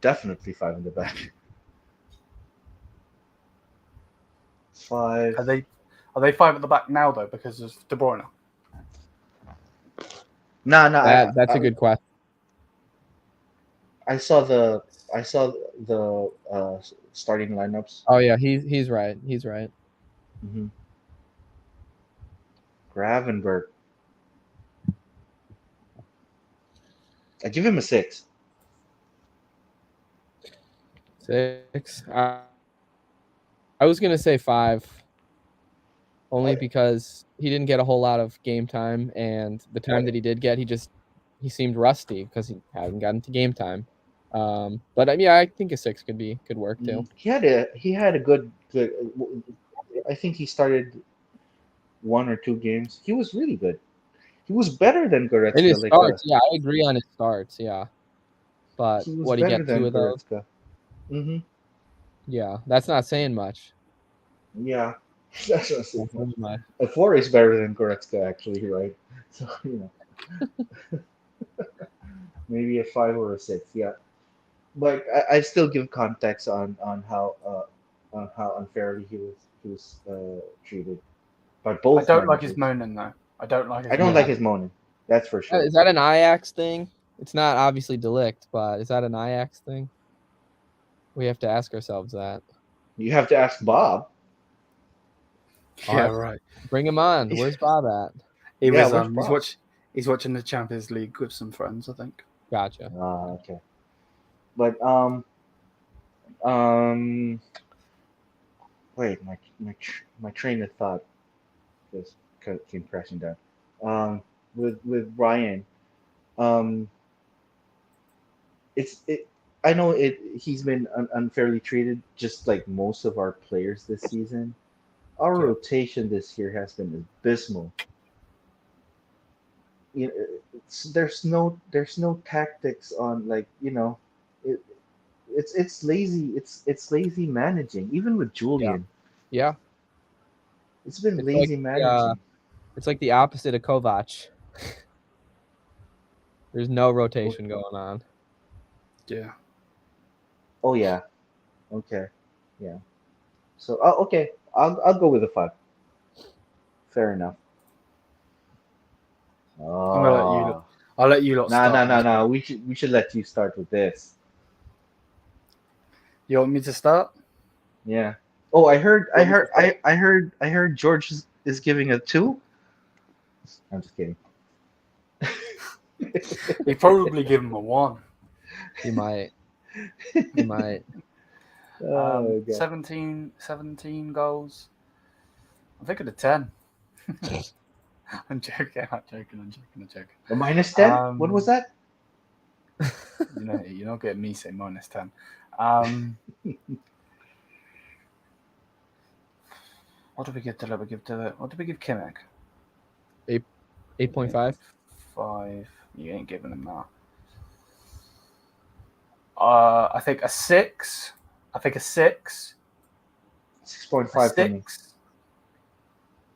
Definitely 5 in the back. 5. Are they 5 at the back now though because of De Bruyne? No. That's a good question. I saw the starting lineups. Oh yeah, he's right. He's right. Mm-hmm. Gravenberg. I give him a 6. 6. I was gonna say 5, only because he didn't get a whole lot of game time, and the time that he did get, he seemed rusty because he hadn't gotten to game time. But yeah, I think a 6 could work too. He had a good. I think he started 1 or 2 games. He was really good. He was better than Goretzka. In his starts, yeah, I agree on his starts, yeah. But what he get 2 of those? Mm-hmm. Yeah, that's not saying much. Yeah, that's not saying much. A 4 is better than Goretzka, actually, right? So you know, maybe a 5 or a 6. Yeah, but I still give context on how unfairly he was treated by both. I don't like his moaning though. I don't like his moaning. That's for sure. Is that an Ajax thing? It's not obviously Delict, but is that an Ajax thing? We have to ask ourselves that. You have to ask Bob. Yeah, right. Bring him on. Where's Bob at? He's He's watching the Champions League with some friends, I think. Gotcha. Okay. But wait, my train of thought just came crashing down. With Ryan, um, it. I know it. He's been unfairly treated, just like most of our players this season. Our Yeah. rotation this year has been abysmal. You know, there's no tactics on, like, it, it's lazy, it's lazy managing. Even with Yeah. Julian, Yeah. it's been It's lazy managing. It's like the opposite of Kovac. There's no rotation going on. Yeah. Oh yeah, okay, yeah. So okay, I'll go with a 5. Fair enough. I'm gonna let you. Oh, I'll let you lot start. no. We should let you start with this. You want me to start? Yeah. Oh, I heard George is giving a 2. I'm just kidding. He probably give him a 1. He might. He might. Oh god. 17 goals. I'm thinking of 10. I'm joking. A -10? What was that? You're not getting me say -10. What do we give to What do we give Kimmich? 8.5. 5. You ain't giving him that. I think a 6. 6. 6.5 for me.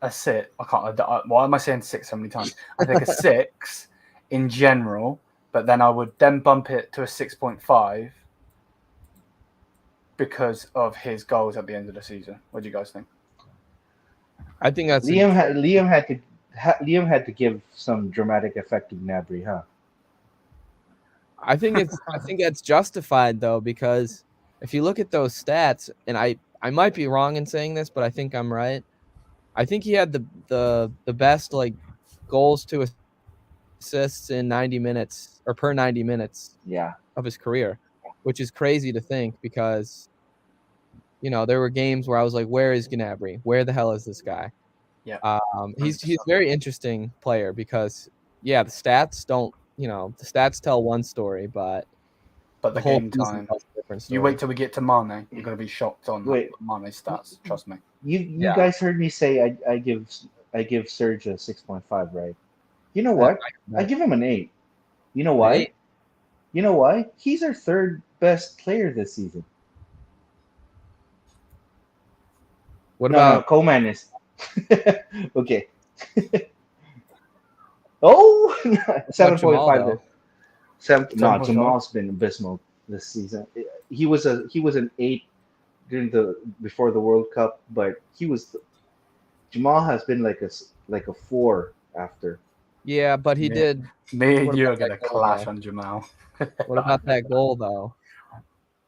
A 6. I can't. Why am I saying 6 so many times? I think a 6 in general, but then I would then bump it to a 6.5 because of his goals at the end of the season. What do you guys think? I think that's Liam had to give some dramatic effect to Gnabry, huh? I think that's justified though, because if you look at those stats, and I might be wrong in saying this, but I think I'm right. I think he had the best like goals to assists in 90 minutes or per 90 minutes Yeah. of his career, which is crazy to think because there were games where I was like, where is Gnabry? Where the hell is this guy? Yeah. He's a very interesting player because the stats don't, the stats tell one story, but the whole game season time. tells a different story. You wait till we get to Mane. You're going to be shocked on Wait. Mane's stats. Trust me. You guys heard me say I give Serge a 6.5, right? You know what? I give him an 8. You know why? 8? You know why? He's our third best player this season. What about Coleman is okay. Oh, 7.5 there. 7. No, Jamal's been abysmal this season. He was an 8 before the World Cup, but Jamal has been like a 4 after. Yeah, but he did. Me and you are going to clash on Jamal. What about that goal though?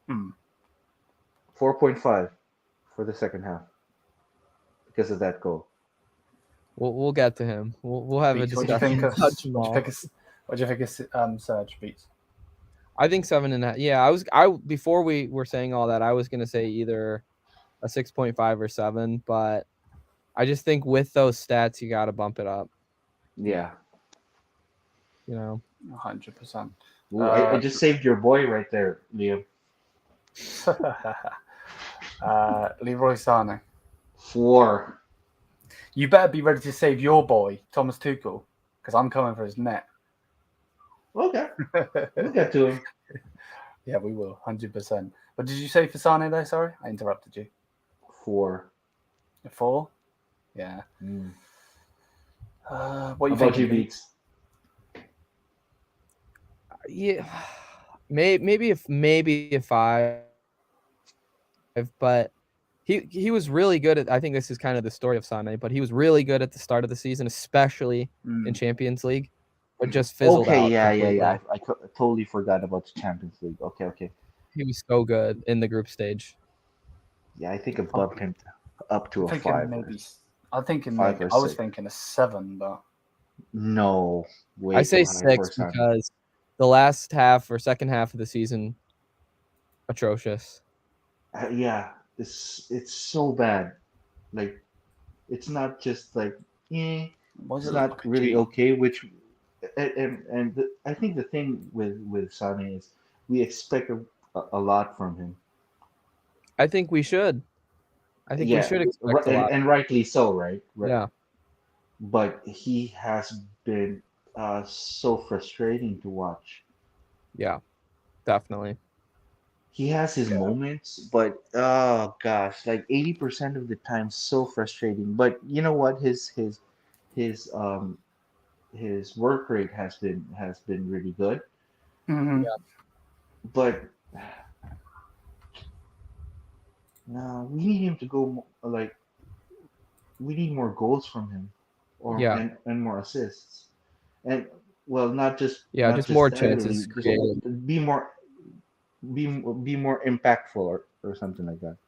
4.5 for the second half because of that goal. We'll get to him. We'll have a discussion. What do you think of Serge Beats? I think 7.5. Yeah, before we were saying all that, I was gonna say either a 6.5 or 7, but I just think with those stats, you got to bump it up. Yeah. 100%. I just saved your boy right there, Liam. Leroy Sané. 4. You better be ready to save your boy, Thomas Tuchel, because I'm coming for his net. Okay. We'll get to him. Yeah, we will, 100%. But did you say for Sané though? Sorry, I interrupted you. 4. A 4? Yeah. What about you, Beats? Yeah, maybe a 5, but he was really good at. I think this is kind of the story of Sané, but he was really good at the start of the season, especially in Champions League, but just fizzled out. Yeah. I totally forgot about the Champions League. Okay. He was so good in the group stage. Yeah, I think I bumped him up to a 5. Maybe. I was thinking a 7, but No, way I say too high for 6 Sané. because the last half or second half of the season, atrocious. Yeah, it's so bad. Like it's not just like Why does it's it look not like a really G? okay. Which I think the thing with Sané is we expect a lot from him. I think we should. I think we Yeah, should expect a lot. and rightly so, right? Right. Yeah. But he has been so frustrating to watch. Yeah. Definitely. He has his Yeah. moments, but oh gosh, like 80% of the time, so frustrating. But you know what? His his work rate has been really good. Mm-hmm. But no, we need him to go like we need more goals from him, or Yeah. and more assists, and well, Yeah. not Just more just that really, chances just created. be more be more impactful or something like that.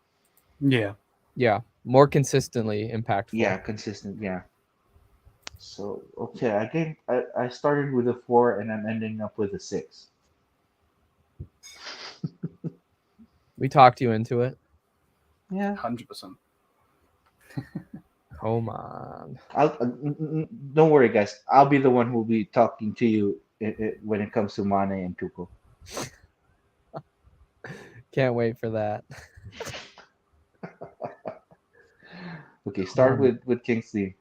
Yeah. Yeah. More consistently impactful. Yeah, consistent. Yeah. So okay, I started with a 4 and I'm ending up with a 6. We talked you into it. Yeah. 100%. Come on. Don't worry, guys. I'll be the one who will be talking to you when it comes to Mane and Tuchel. Can't wait for that. Okay, start with Kingsley.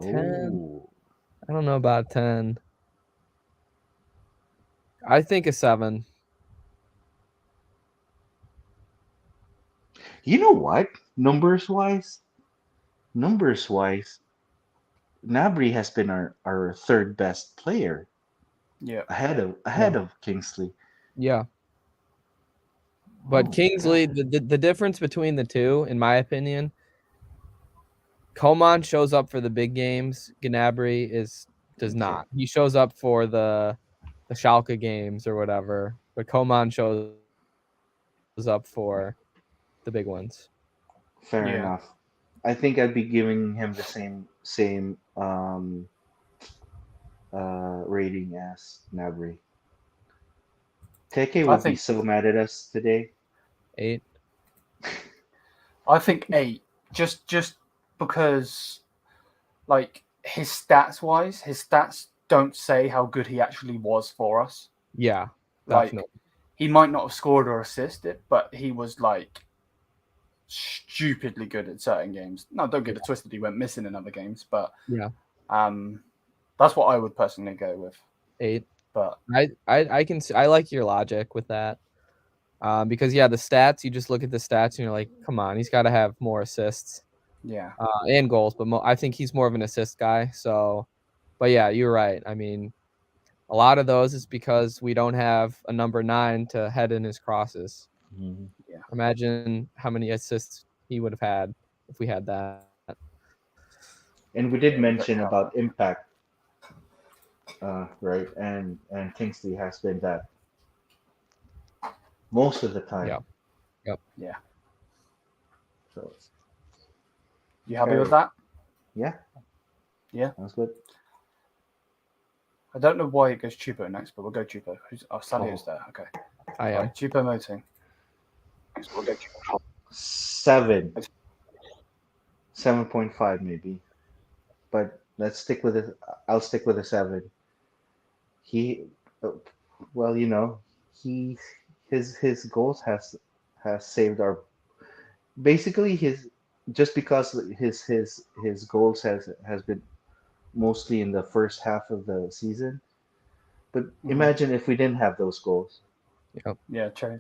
10. Oh, I don't know about 10. I think a 7. you know what? Numbers wise, Nabry has been our third best player Yeah. ahead of Kingsley. Yeah. But Oh my Kingsley, god. the difference between the two, in my opinion, Coman shows up for the big games. Gnabry does Okay. not. He shows up for the Schalke games or whatever, but Coman shows up for the big ones. Fair Yeah. enough. I think I'd be giving him the same rating as Nabry. Teke I would be think so mad at us today. 8. I think 8. Just because like his stats don't say how good he actually was for us. Yeah, Like definitely. he might not have scored or assisted, but he was like stupidly good at certain games. No, don't get it twisted. He went missing in other games, but Yeah, that's what I would personally go with. 8. But I can I like your logic with that. Because the stats, you just look at the stats and you're like, come on, he's got to have more assists yeah, and goals. But I think he's more of an assist guy. So, but yeah, you're right. I mean, a lot of those is because we don't have a number 9 to head in his crosses. Mhm. yeah, Imagine how many assists he would have had if we had that. And we did yeah. We got mention Calvin. about impact, right? And Kingsley has been that most of the time. Yeah. Yeah, So you happy okay. with that? Yeah. Yeah. That's good. I don't know why it goes Chupo next, but we'll go Chupo. Sadio's Oh. there. Okay. I am. Right, Chupo Moting. We'll go Chupo. 7. 7.5 maybe. But let's stick with it. I'll stick with a 7. He well, he his goals has saved our basically his just because his goals has been mostly in the first half of the season. But imagine if we didn't have those goals, Yeah, true.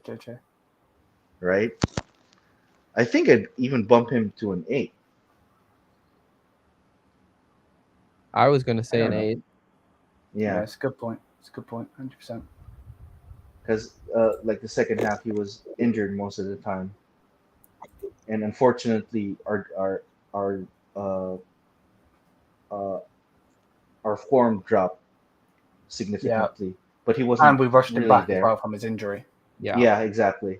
right? I think I'd even bump him to an 8. I was going to I say don't an know. 8. Yeah, Yeah, it's a good point. 100%. because like the second half, he was injured most of the time, and unfortunately, our uh, uh, our form dropped Yeah, significantly. But he and wasn't we rushed him really back as well there. from his injury. Yeah. Yeah, exactly.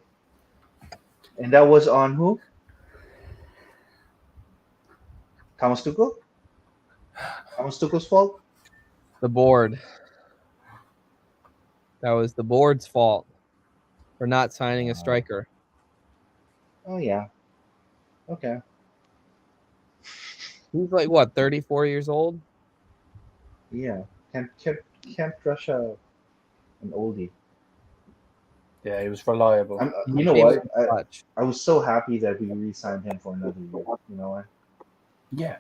And that was on who? Thomas Tuchel? Thomas Tuchel's fault? The board. That was the board's fault for not signing a striker. Oh yeah. Okay. He's like what, 34 years old? Yeah. Can't rush an oldie. Yeah, he was reliable. You know Came what? in clutch. I was so happy that we re-signed him for another year. You know what? Yeah.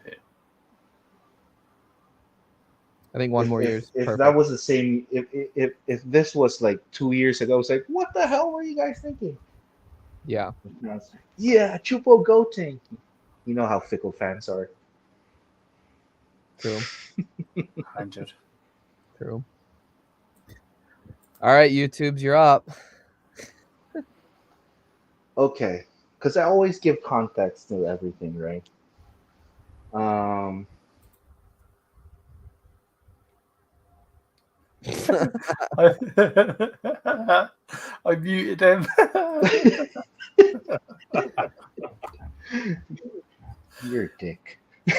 I think one more year is If perfect. that was the same, if this was like 2 years ago, it's like, what the hell were you guys thinking? Yeah. Yeah, Chupo goating. You know how fickle fans are. True. 100. True. All right, YouTubes, you're up. Okay, because I always give context to everything, right? I muted him. You're a dick. I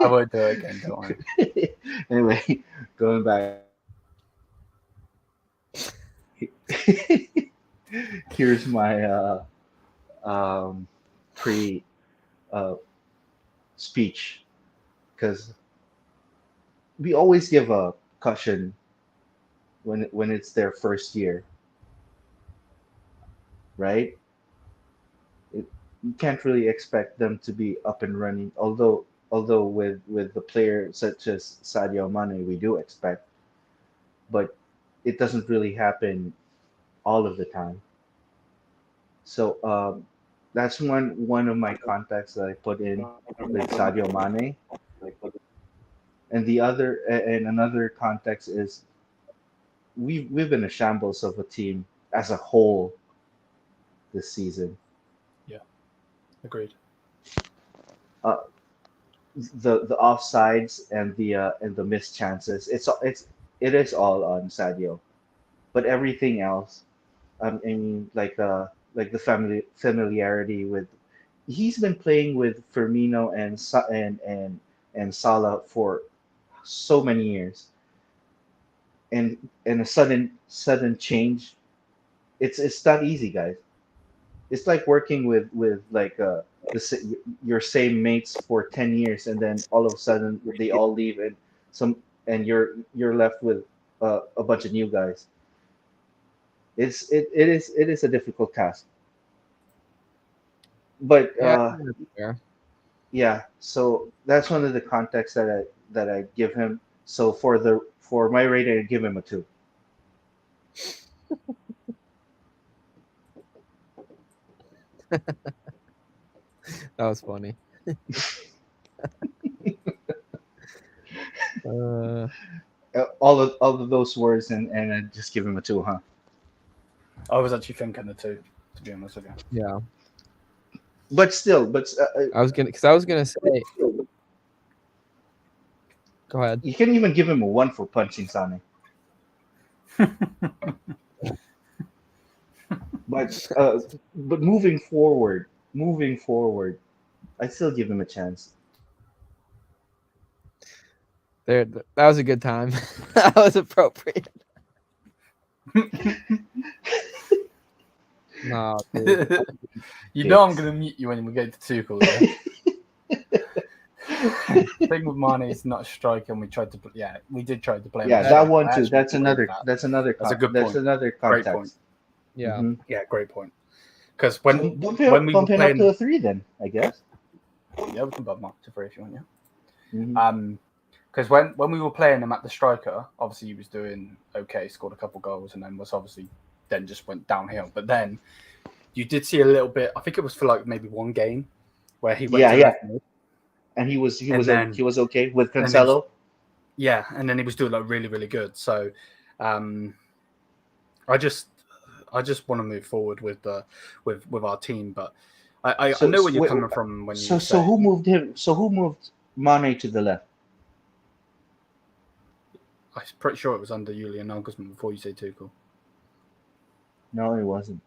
won't do it again, don't worry. Anyway, going back. Here's my pre speech, because we always give a caution when it's their first year, right? You can't really expect them to be up and running. Although with the player such as Sadio Mane, we do expect, but it doesn't really happen all of the time. So that's one of my contacts that I put in with Sadio Mane, and another context is we've been a shambles of a team as a whole this season. Agreed. The offsides and the missed chances. It is all on Sadio, but everything else. I mean, like the familiarity with. He's been playing with Firmino and Salah for so many years, and a sudden change. It's not easy, guys. It's like working with like your same mates for 10 years, and then all of a sudden they all leave, and you're left with a bunch of new guys. It is a difficult task, but Yeah. yeah. So that's one of the contexts that I give him. So for my rating, I give him a 2. That was funny. All of those words, and I just give him a 2, huh? I was actually thinking the 2, to be honest with you. Yeah. But still, I was gonna say. Go ahead. you can even give him a 1 for punching Sane. But moving forward, I still give him a chance. There, that was a good time. That was appropriate. No, dude. You know I'm going to mute you when we get to Tuchel. Yeah? Thing with Mane is not a striker, and we did try to play him. Yeah, as a that striker. one I too. actually That's another. that. That's another. That's a good That's point. another Great context. point. Yeah. Mhm. Yeah, great point. Because when Bump we were him up playing, to a 3, then I guess. yeah, we can bump him up to 3 if you want, yeah. Mhm. Because when we were playing him at the striker, obviously he was doing okay, scored a couple goals, and then then just went downhill. But then you did see a little bit. I think it was for like maybe one game where he went to left mid. And he was then- he was okay with then he was- Cancelo. Yeah, and then he was doing like really, really good. So I just want to move forward with our team, but I know where you're coming from when you So who moved him? So who moved Mane to the left? I'm pretty sure it was under Julian Nagelsmann before you say Tuchel. No, it wasn't.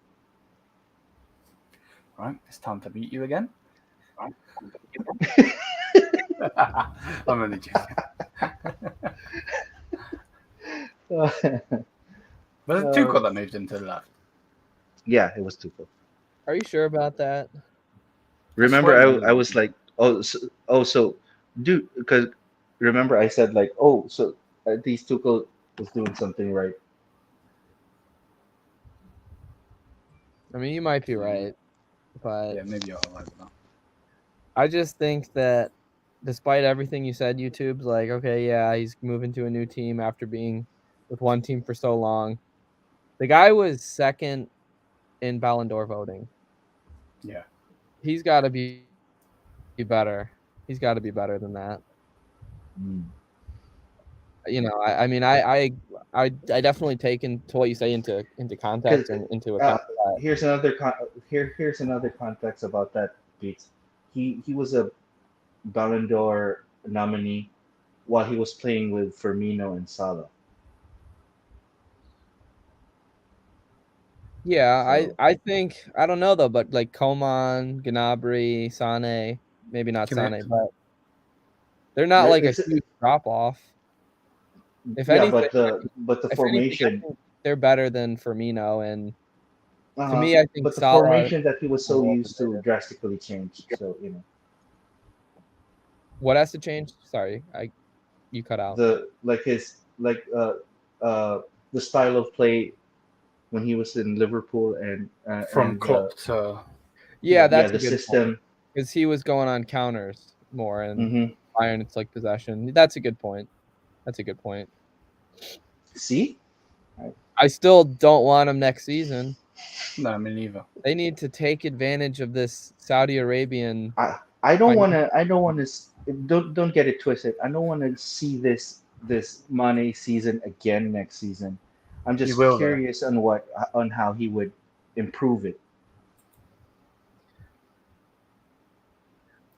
Right, it's time to beat you again. I'm only joking. Was it Tuchel that moved into the left? Yeah, it was Tuchel. Are you sure about that? Remember, swear I was like, so, dude, because remember I said like, so at least Tuchel was doing something right. I mean, you might be right, but Yeah, maybe you're right with that. I just think that despite everything you said, YouTube's like, okay, yeah, he's moving to a new team after being with one team for so long. The guy was second in Ballon d'Or voting. Yeah. He's got to be better. He's got to be better than that. Mm. You know, I mean, I definitely take into what you say into context and into account. Here's here's another context about that, Beats. He was a Ballon d'Or nominee while he was playing with Firmino and Salah. Yeah, So, I think I don't know though, but like Coman, Gnabry, Sané, maybe not Correct. Sané, but they're not like a it's huge drop off. If yeah, anything, but the if anything, I formation, think they're better than Firmino, and to uh, me, I think but the Salah. formation that he was so used to drastically changed. So What has to change? Sorry, you cut out. the like his like the style of play when he was in Liverpool From and Klopp to Yeah, yeah, that's a the good point system. because he was going on counters more, and Hmm. Bayern it's like possession. That's a good point. That's a good point. See, I still don't want him next season. no, me neither. They need to take advantage of this Saudi Arabian. I don't want financial- to. I don't want to. Don't get it twisted. I don't want to see this Mane season again next season. I'm You just will, though. curious on how he would improve it.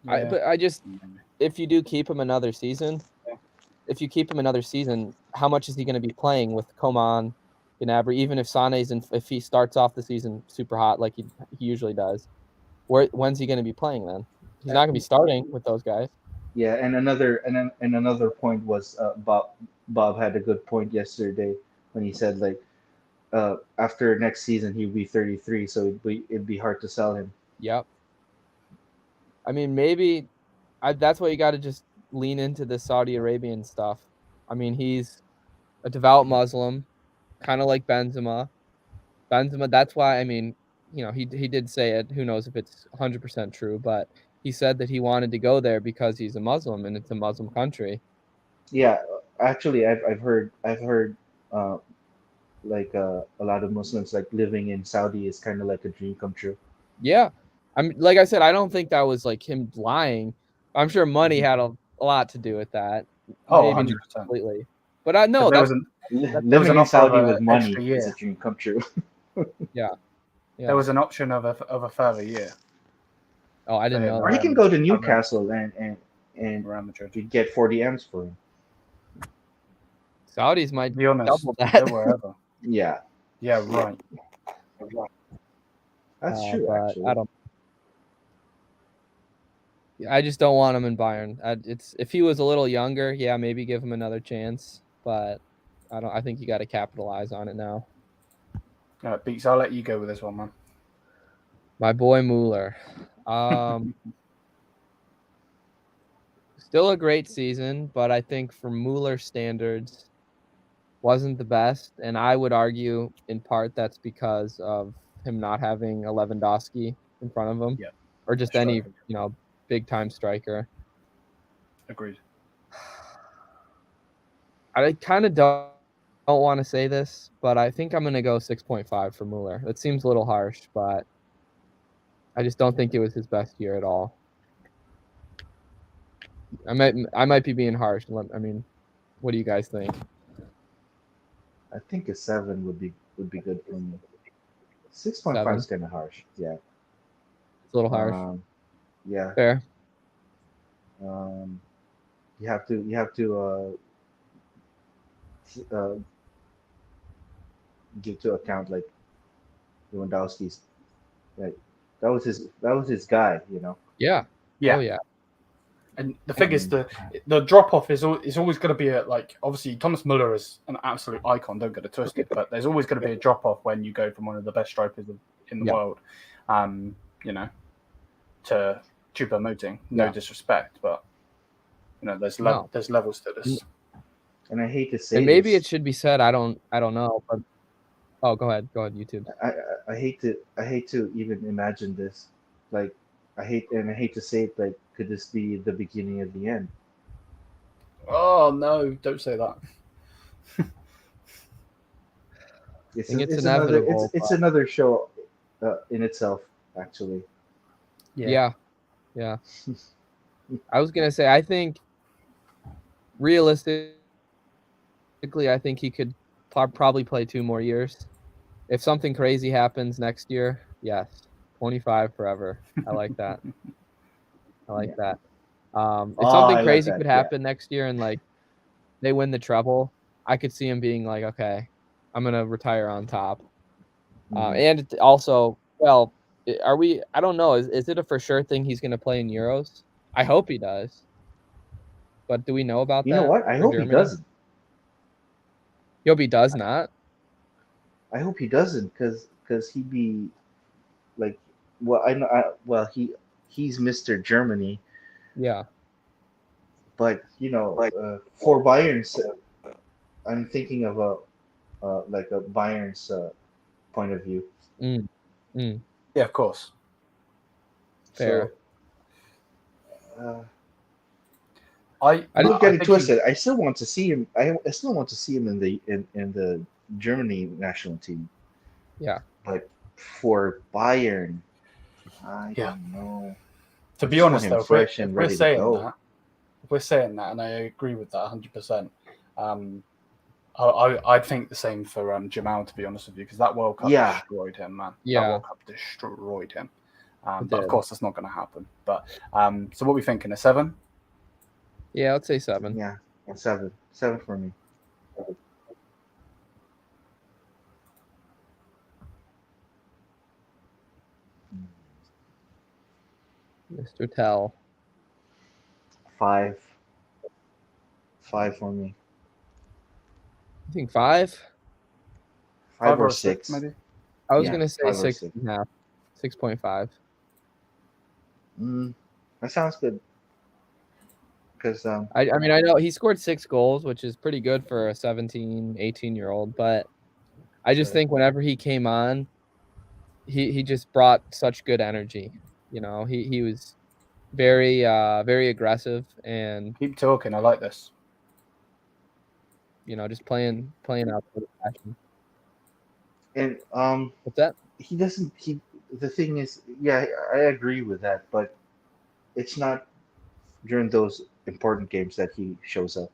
Yeah. But I just if you do keep him another season, how much is he going to be playing with Coman, Gnabry? Even if Sané's if he starts off the season super hot like he usually does, when's he going to be playing then? He's not going to be starting with those guys. Yeah, and another point was Bob had a good point yesterday when he said like after next season he'd be 33, so it'd be hard to sell him. Yep. I mean, maybe that's why you got to just lean into the Saudi Arabian stuff. I mean, he's a devout Muslim, kind of like Benzema. That's why, I mean, you know, he did say it. Who knows if it's 100% true, but he said that he wanted to go there because he's a Muslim and it's a Muslim country. Yeah, actually, I've heard uh, like a lot of Muslims like living in Saudi is kind of like a dream come true. Yeah. I'm like I said, I don't think that was like him lying. I'm sure money had a lot to do with that. Oh, Maybe not 100%. completely. But I know There that's was Living an in offer of Saudi an with money extra is a year. dream come true. yeah. There was an option of a further year. Oh, I didn't know Or he that. can go to Newcastle and Real Madrid. you'd get 40 M's for him. Saudis might To be honest, double go that. wherever. Yeah, Yeah, right. that's true. But Actually, I just don't want him in Bayern. It's if he was a little younger, yeah, maybe give him another chance. But I think you got to capitalize on it now. All right, Beats, I'll let you go with this one, man. My boy Mueller. Still a great season, but I think for Mueller standards, wasn't the best. And I would argue in part that's because of him not having a Lewandowski in front of him. Yeah. Or just Striker. any, big time striker. Agreed. I kind of don't want to say this, but I think I'm going to go 6.5 for Mueller. That seems a little harsh, but I just don't think it was his best year at all. I might be being harsh. I mean, what do you guys think? I think a 7 would be good for me. 6.5 is kind of harsh. Yeah, It's a little harsh. Yeah. Fair. You have to give to account like Lewandowski's like that was his guy, Yeah. Yeah. Oh yeah. And the thing is, the drop off is always going to be obviously Thomas Muller is an absolute icon. Don't get it twisted, but there's always going to be a drop off when you go from one of the best strikers in the world, to Choupo-Moting. No disrespect, but there's levels to this. And I hate to say, and maybe this, it should be said. I don't know, but go ahead, YouTube. I hate to even imagine this. Like, I hate to say it. Like, could this be the beginning of the end? Oh no! Don't say that. It's inevitable. It's another show in itself, actually. Yeah. I was gonna say, I think realistically, I think he could probably play 2 more years. If something crazy happens next year, yes, 25 forever. I like that. That. If something crazy could happen next year and like they win the treble, I could see him being like, okay, I'm gonna retire on top. And also, well, are we? I don't know. Is it a for sure thing he's gonna play in Euros? I hope he does. But do we know about that? You know what? I hope Germany? He doesn't. You hope he does not? I hope he doesn't, because he'd be like, well, he's Mr. Germany. Yeah. But for Bayern's, I'm thinking of a Bayern's point of view. Yeah, of course. Fair. So, I don't get it twisted. I still want to see him. I still want to see him in the Germany national team. Yeah. But for Bayern, I don't know. To be honest, though, if we're saying that, and I agree with that 100%. I'd think the same for Jamal, to be honest with you, because that World Cup destroyed him, man. Yeah. That World Cup destroyed him. But of course, that's not going to happen. But so what are we thinking? A 7? Yeah, let's say 7. Yeah, 7. 7 for me. Mr. Tell. 5. 5 for me. You think 5? 5 or 6, maybe. I was gonna say 6.5. 6.5. That sounds good. Because I mean, I know he scored 6 goals, which is pretty good for a 17, 18-year-old, but I just think whenever he came on, he just brought such good energy. He was very very aggressive and keep talking. I like this. Just playing out for the passion. And what's that? He doesn't. The thing is, yeah, I agree with that, but it's not during those important games that he shows up.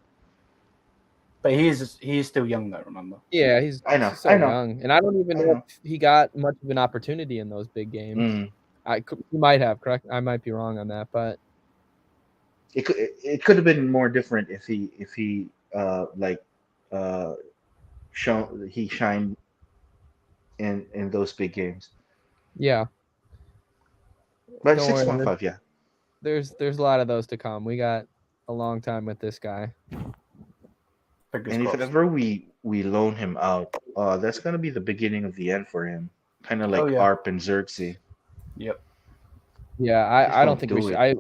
But he is still young, though. Remember? Yeah, he's so young, and I don't even know if he got much of an opportunity in those big games. He might have, correct? I might be wrong on that, but it could have been more different if he shined in those big games. Yeah. But 6.5, yeah. There's a lot of those to come. We got a long time with this guy. And if ever we loan him out, that's gonna be the beginning of the end for him. Kind of like Arp and Xerxes. Yep. Yeah, I don't think we should. I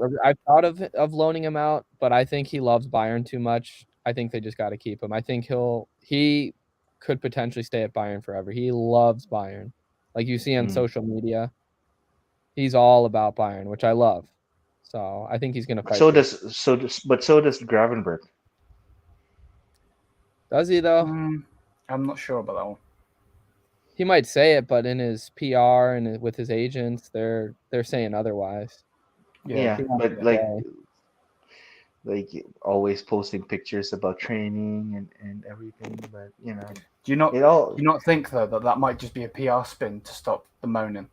thought of loaning him out, but I think he loves Bayern too much. I think they just got to keep him. I think he could potentially stay at Bayern forever. He loves Bayern, like you see on social media. He's all about Bayern, which I love. So I think he's gonna fight. So does Gravenberg. Does he though? I'm not sure about that one. He might say it, but in his PR and with his agents, they're saying otherwise. Yeah, but like always posting pictures about training and everything. But do you not think though that might just be a PR spin to stop the moaning?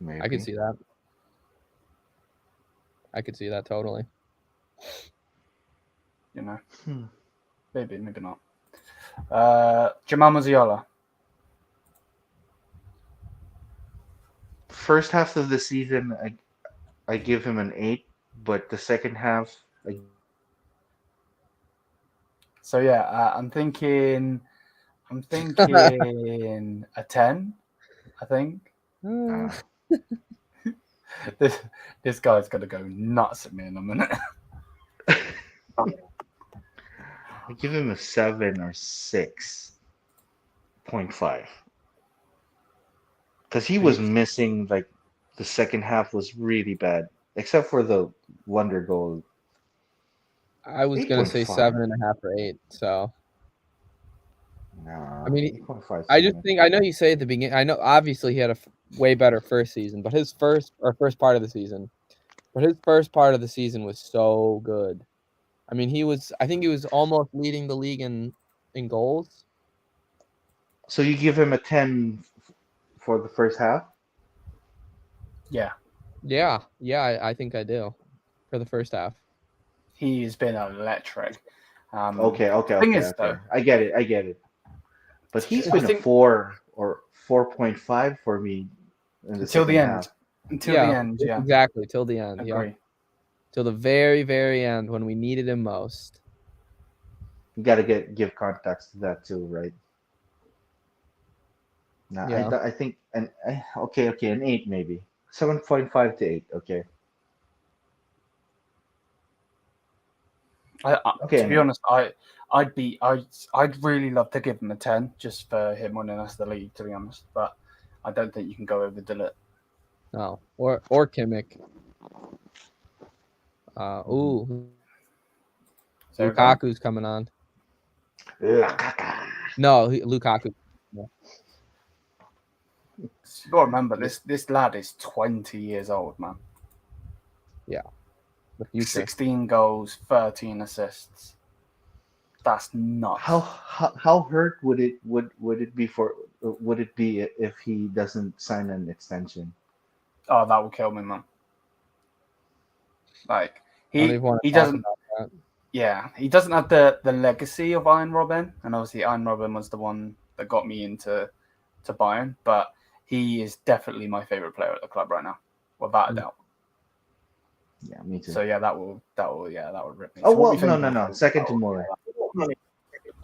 Maybe. I could see that. I could see that totally. Maybe not. Jamal Musiala. first half of the season, I give him an 8, but the second half, So yeah, I'm thinking a 10. I think Uh, this guy's gonna go nuts at me in a minute. I give him a 7 or 6.5 because he was missing like the second half was really bad, except for the wonder goal. I was gonna say 8.5. 7.5 or 8. So Nah, I mean, 8.5. I just think I know you say at the beginning. I know obviously he had a way better first season, but his first part of the season, was so good. I mean, I think he was almost leading the league in goals. So you give him a 10 for the first half? Yeah, Yeah, I think I do for the first half. he's been electric. Okay. Thing is, though, I get it. But he's I been a think 4 or 4.5 for me in the until second the end. half. Until the end, yeah. Exactly, till the end. Yeah, Agree. till the very, very end when we needed him most. You got to give context to that too, right? No, Yeah. I think okay, an 8 maybe. 7.5 to 8, okay. Okay, To be honest, I'd really love to give him a 10 just for him winning us the league. To be honest, but I don't think you can go over Dillett. No, or Kimmich. So Lukaku's coming on. Lukaku. No, Lukaku. you got to remember this lad is 20 years old, man. Yeah, the future. 16 goals, 13 assists. That's nuts. How hurt would it be if he doesn't sign an extension? Oh, that will kill me, man. Like I don't even want to he talk doesn't. about that. Yeah, he doesn't have the legacy of Iron Robin, and obviously Iron Robin was the one that got me into Bayern. But he is definitely my favorite player at the club right now, without a doubt. Yeah, me too. So yeah, that will rip me. Oh So well, no. Second to Muller.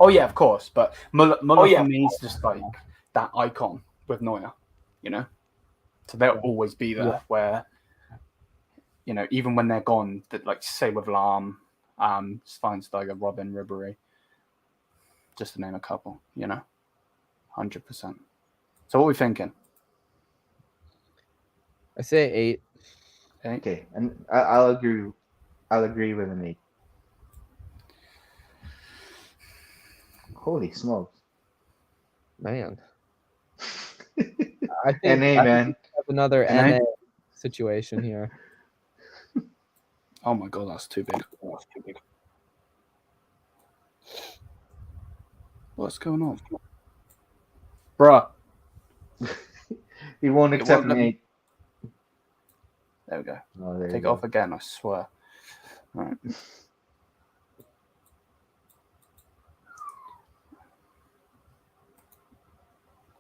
Oh yeah, of course. But Muller for me is just like that icon with Neuer, you know. So they'll always be there. Yeah. Where, you know, even when they're gone, that like say with Lahm, Schweinsteiger, Robin, Ribéry, just to name a couple, you know, 100%. So what are we thinking? I say 8. Okay, and I'll agree. I'll agree with an 8. Holy smokes, Man. I think, NA, man. we have another NA? NA situation here. Oh my god, that's too big. What's going on, bruh? He won't accept an 8. There we go. Oh, there Take you it off go. again, I swear. All right.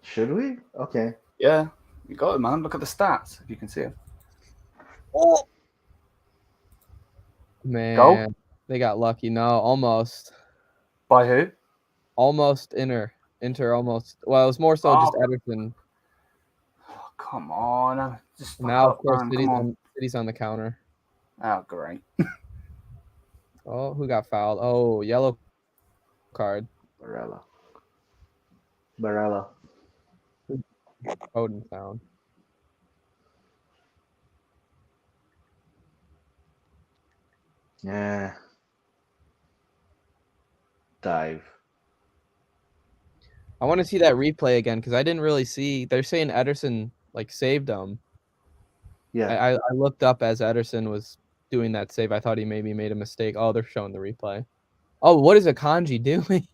Should we? Okay. Yeah, you got it, man. Look at the stats, if you can see it. Oh man, Goal? They got lucky. No, almost. By who? Almost Inter almost. Well, it was more so just Oh. Ederson. Oh, come on. Just Now, up, of course, man. City's on the counter. Oh, great. Oh, who got fouled? Oh, yellow card. Barella. Odin found. Yeah. Dive. I want to see that replay again because I didn't really see. They're saying Ederson like saved him. Yeah. I looked up as Ederson was doing that save. I thought he maybe made a mistake. Oh, they're showing the replay. Oh, what is Akanji doing?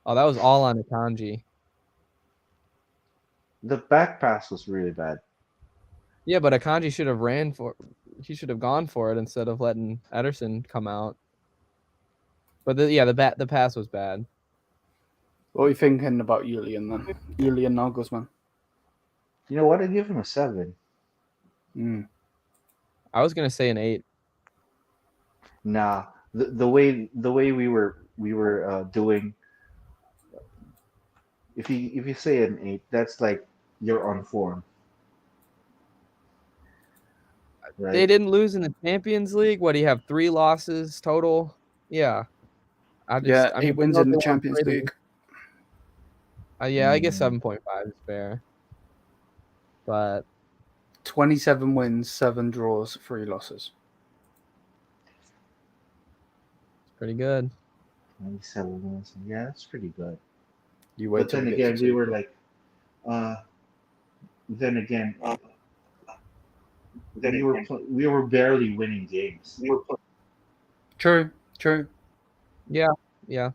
Oh, that was all on Akanji. The back pass was really bad. Yeah, but Akanji should have he should have gone for it instead of letting Ederson come out. But the pass was bad. What are you thinking about Julian then? Julian Nagelsmann. You know what? I'd give him a 7. Mm. I was gonna say an 8. Nah, the way we were doing. If you say an 8, that's like you're on form, They right? didn't lose in the Champions League. What do you have? 3 losses total? Yeah. I Yeah, mean, 8 we wins know in they the won Champions 3. League. Yeah, I guess Mm, 7.5 is fair. But 27 wins, 7 draws, 3 losses. it's pretty good. 27 wins. Yeah, that's pretty good. You wait But till then we get to again, we 2. were like, uh, then again, we were barely winning games. True, true. Yeah, yeah.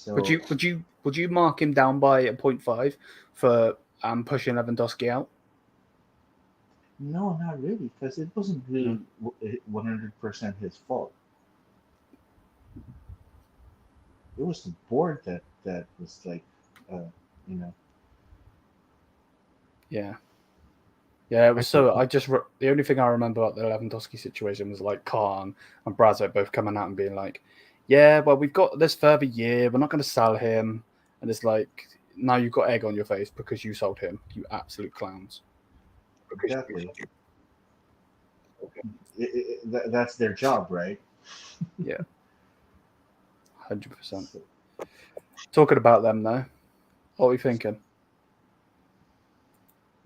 Would So you mark him down by a 0.5 for pushing Lewandowski out? no, not really, because it wasn't No. really 100% his fault. It was the board that was like, uh, you know, Yeah. Yeah, it was I so. The only thing I remember about the Lewandowski situation was like Khan and Brazo both coming out and being like, "Yeah, well, we've got this further year. We're not going to sell him." And it's like, now you've got egg on your face because you sold him. You absolute clowns. exactly. That's their job, right? Yeah, 100%. So, Talking about them though, what are we thinking?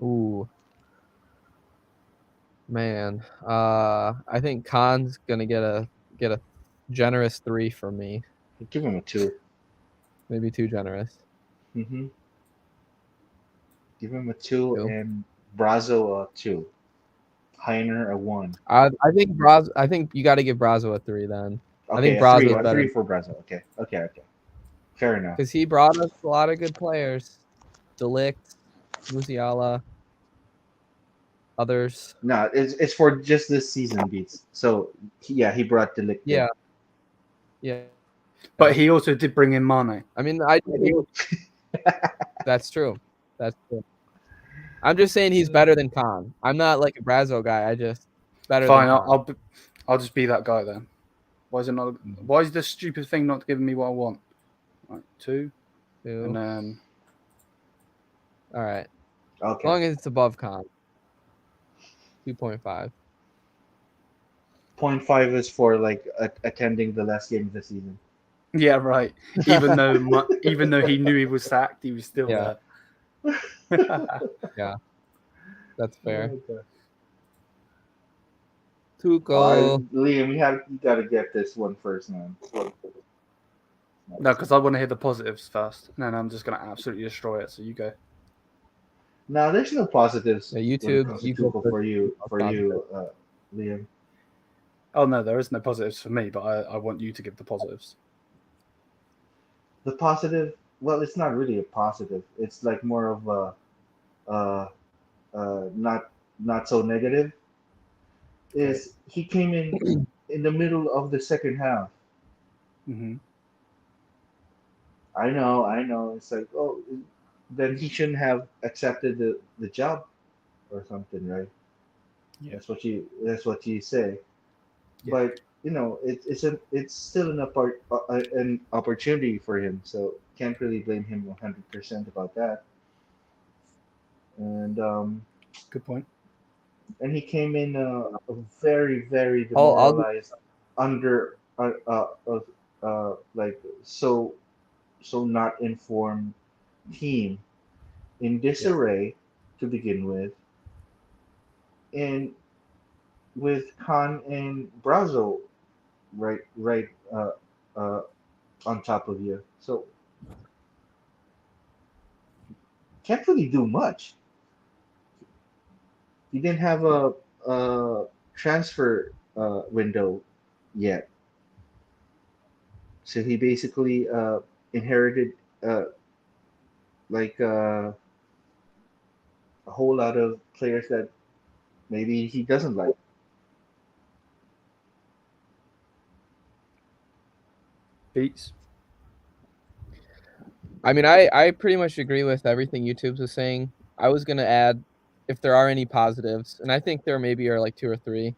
Ooh, man. I think Khan's gonna get a generous 3 from me. give him a 2. Maybe too generous. Mm-hmm. Give him a 2 2. and Brazo a 2. Heiner a 1. I think you got to give Brazo a 3 then. I Okay, think a 3. Brazo's A better 3 for Brazo. Okay. Fair enough. because he brought us a lot of good players. Ligt, Musiala, others. No, it's for just this season beats. So yeah, he brought the lick Yeah, yeah. But he also did bring in Mane. I mean, that's true. That's true. I'm just saying he's better than Khan. I'm not like a Brazo guy. I just better Fine, than Khan. I'll just be that guy then. Why is it not? Why is this stupid thing not giving me what I want? Right, 2, 2. and then All right. Okay. As long as it's above Khan. 2.5. 0.5 is for like attending the last game of the season. yeah, right. Even though he knew he was sacked, he was still Yeah. there. Yeah. That's fair. Okay. Tuchel. Liam, you got to get this one first, man. No, because I want to hear the positives first, and then I'm just gonna absolutely destroy it. So you go. Now, there's no positives Yeah, when it YouTube. comes to You go Tuchel first. for you, Liam. Oh no, there is no positives for me, but I want you to give the positives. The positive, well, it's not really a positive. It's like more of a not so negative. Is he came in the middle of the second half. Mm-hmm. I know. It's like, oh, then he shouldn't have accepted the job or something, right? Yeah. That's what you say. Yeah. But it's still an opportunity for him. So can't really blame him 100% about that. And Good point. and he came in very very I'll demoralized, under like so not informed team in Yeah. disarray to begin with, and with Khan and Brazo right uh, on top of you. So can't really do much. He didn't have a transfer window yet, so he basically inherited uh, like a whole lot of players that maybe he doesn't like. Beats. I mean, I pretty much agree with everything YouTube's was saying. I was gonna add if there are any positives, and I think there maybe are like 2 or 3.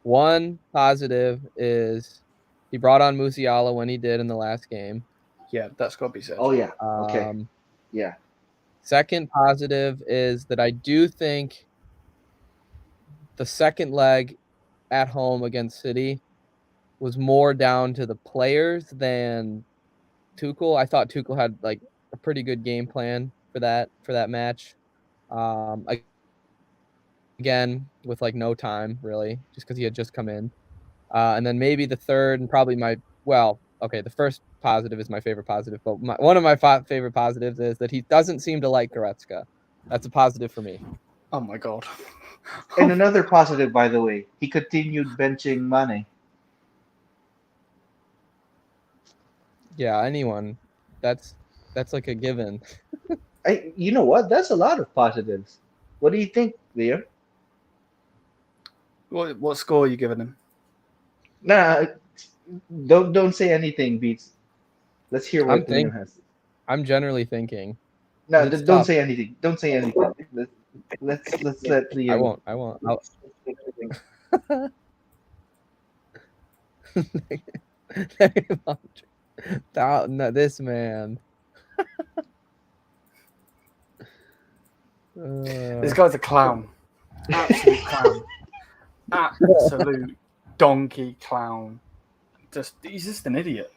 One positive is he brought on Musiala when he did in the last game. Yeah, that's got to be said. Oh yeah. Okay. Yeah. Second positive is that I do think the second leg at home against City was more down to the players than Tuchel. I thought Tuchel had like a pretty good game plan for that match. Again, with like no time really, just because he had just come in. And then maybe the third and probably the first positive is my favorite positive, but one of my favorite positives is that he doesn't seem to like Goretzka. That's a positive for me. Oh my god. And another positive, by the way, he continued benching Mané. Yeah, anyone. That's like a given. You know what? That's a lot of positives. What do you think, Liam? What score are you giving him? Nah, don't say anything, Beats. Let's hear what Liam has. I'm generally thinking. No, don't say anything. Don't say anything. Let's let Liam. I won't. No, this man. This guy's a clown. Absolute clown. Absolute donkey clown. He's just an idiot.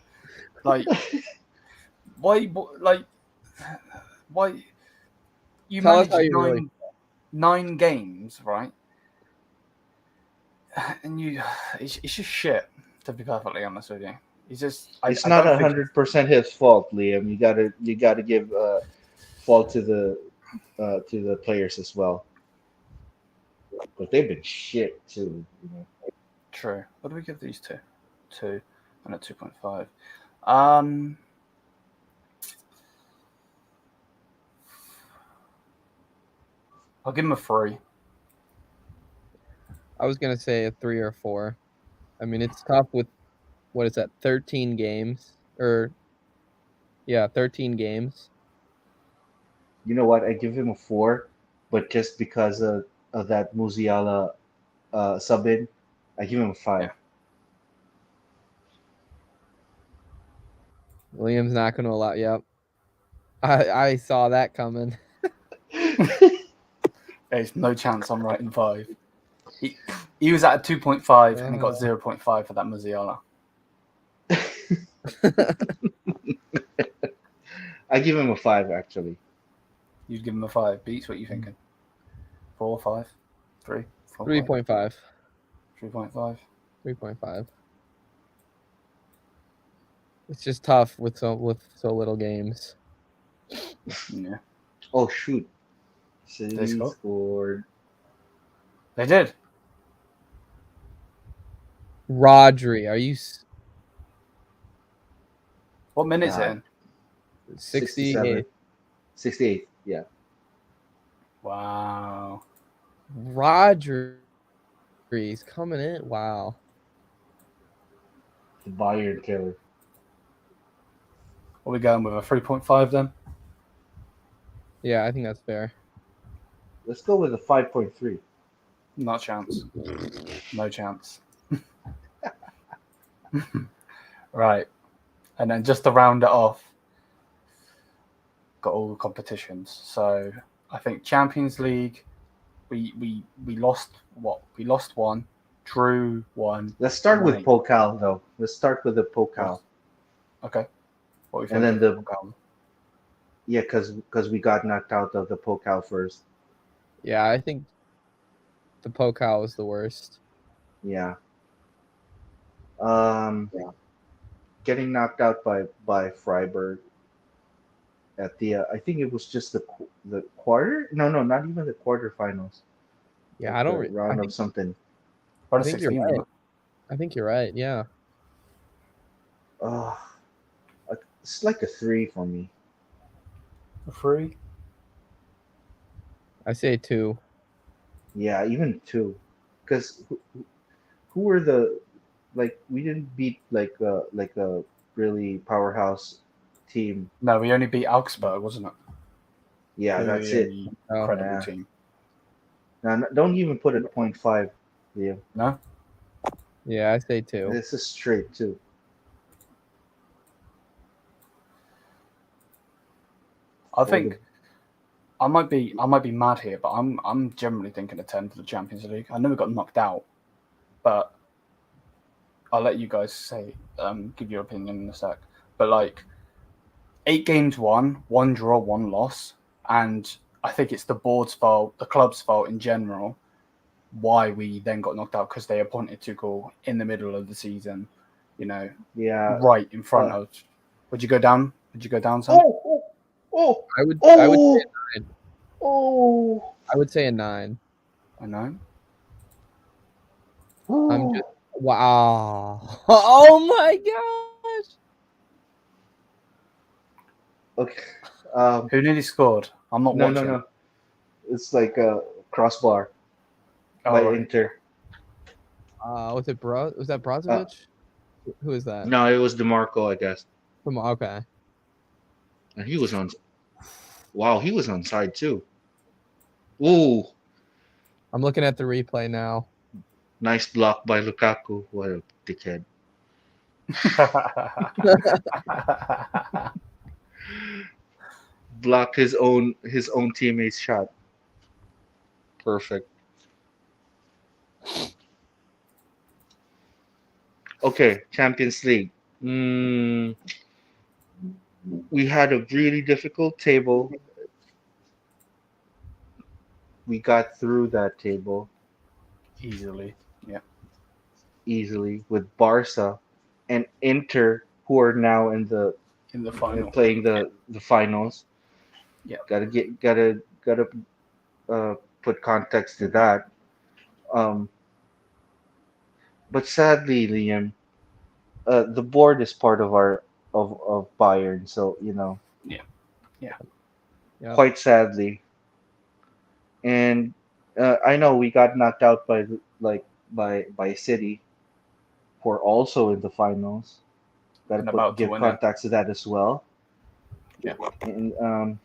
Like, why? You managed 9 games, right? And it's just shit. To be perfectly honest with you, he's just. It's not 100% his fault, Liam. You gotta give fault to the players as well. But they've been shit too. You know? True. What do we give these two? 2 and a 2.5. I'll give him a 3. I was gonna say a 3 or 4. I mean, it's tough with what is that? 13 games 13 games. You know what? I give him a 4, but just because of that Musiala sub in, I give him a 5. Yeah. Liam's not going to allow. Yep, I saw that coming. There's no chance I'm writing 5. He was at a 2.5 and he got 0.5 for that Musiala. I give him a 5 actually. You'd give him a 5. Beats, what are you thinking? 4, 5, 3, 4, 3.5. 3.5. 3.5. It's just tough with so little games. Yeah. Oh shoot! City scored. They did. Rodri, are you? What minute is it in? 68. 68. Yeah. Wow. Rodri's coming in. Wow. The Bayern killer. What are we going with? A 3.5 then? Yeah, I think that's fair. Let's go with a 5.3. Not a chance. No chance. Right. And then just to round it off, got all the competitions. So I think Champions League, we lost what? We lost 1, drew 1. Let's start with Pokal though. Let's start with the Pokal. Okay. What we and then the Pokal? Yeah, because we got knocked out of the Pokal first. Yeah, I think the Pokal was the worst. Yeah. Getting knocked out by Freiburg at the I think it was just the quarter. No, not even the quarterfinals. Yeah, like I don't round of something. I think you're right. I think you're right. Yeah. It's like a 3 for me. A 3? I say 2. Yeah, even 2, because who were we didn't beat like a really powerhouse team. No, we only beat Augsburg, wasn't it? Yeah, that's it. Incredible team. Now, don't even put it 0.5, Leo. No, Yeah, I say 2. This is straight too. I think I might be mad here, but I'm generally thinking a 10 for the Champions League. I know we got knocked out, but I'll let you guys say give your opinion in a sec. But like 8 games won, 1 draw, 1 loss, and I think it's the board's fault, the club's fault in general, why we then got knocked out because they appointed Tuchel in the middle of the season, Yeah. right in front of. Would you go down? Would you go down, Sam? Oh! I would say Oh! a 9. Oh! I would say a 9. I know. I'm just wow. Oh my gosh. Okay. Who nearly scored? I'm not watching. No. It's like a crossbar by right. Inter. Was it was that Brozovic? Who is that? No, it was DeMarco, I guess. Okay. And he was on. Wow, he was on side too. Ooh, I'm looking at the replay now. nice block by Lukaku. What a dickhead. Block his own teammate's shot. Perfect. Okay, Champions League. We had a really difficult table. We got through that table easily with Barca and Inter, who are now in the final, playing the finals. Yeah, gotta put context to that. But sadly, Liam, the board is part of our of Bayern, so Yeah. Quite sadly, and I know we got knocked out by City, who are also in the finals. Gotta give context to that as well. Yeah. And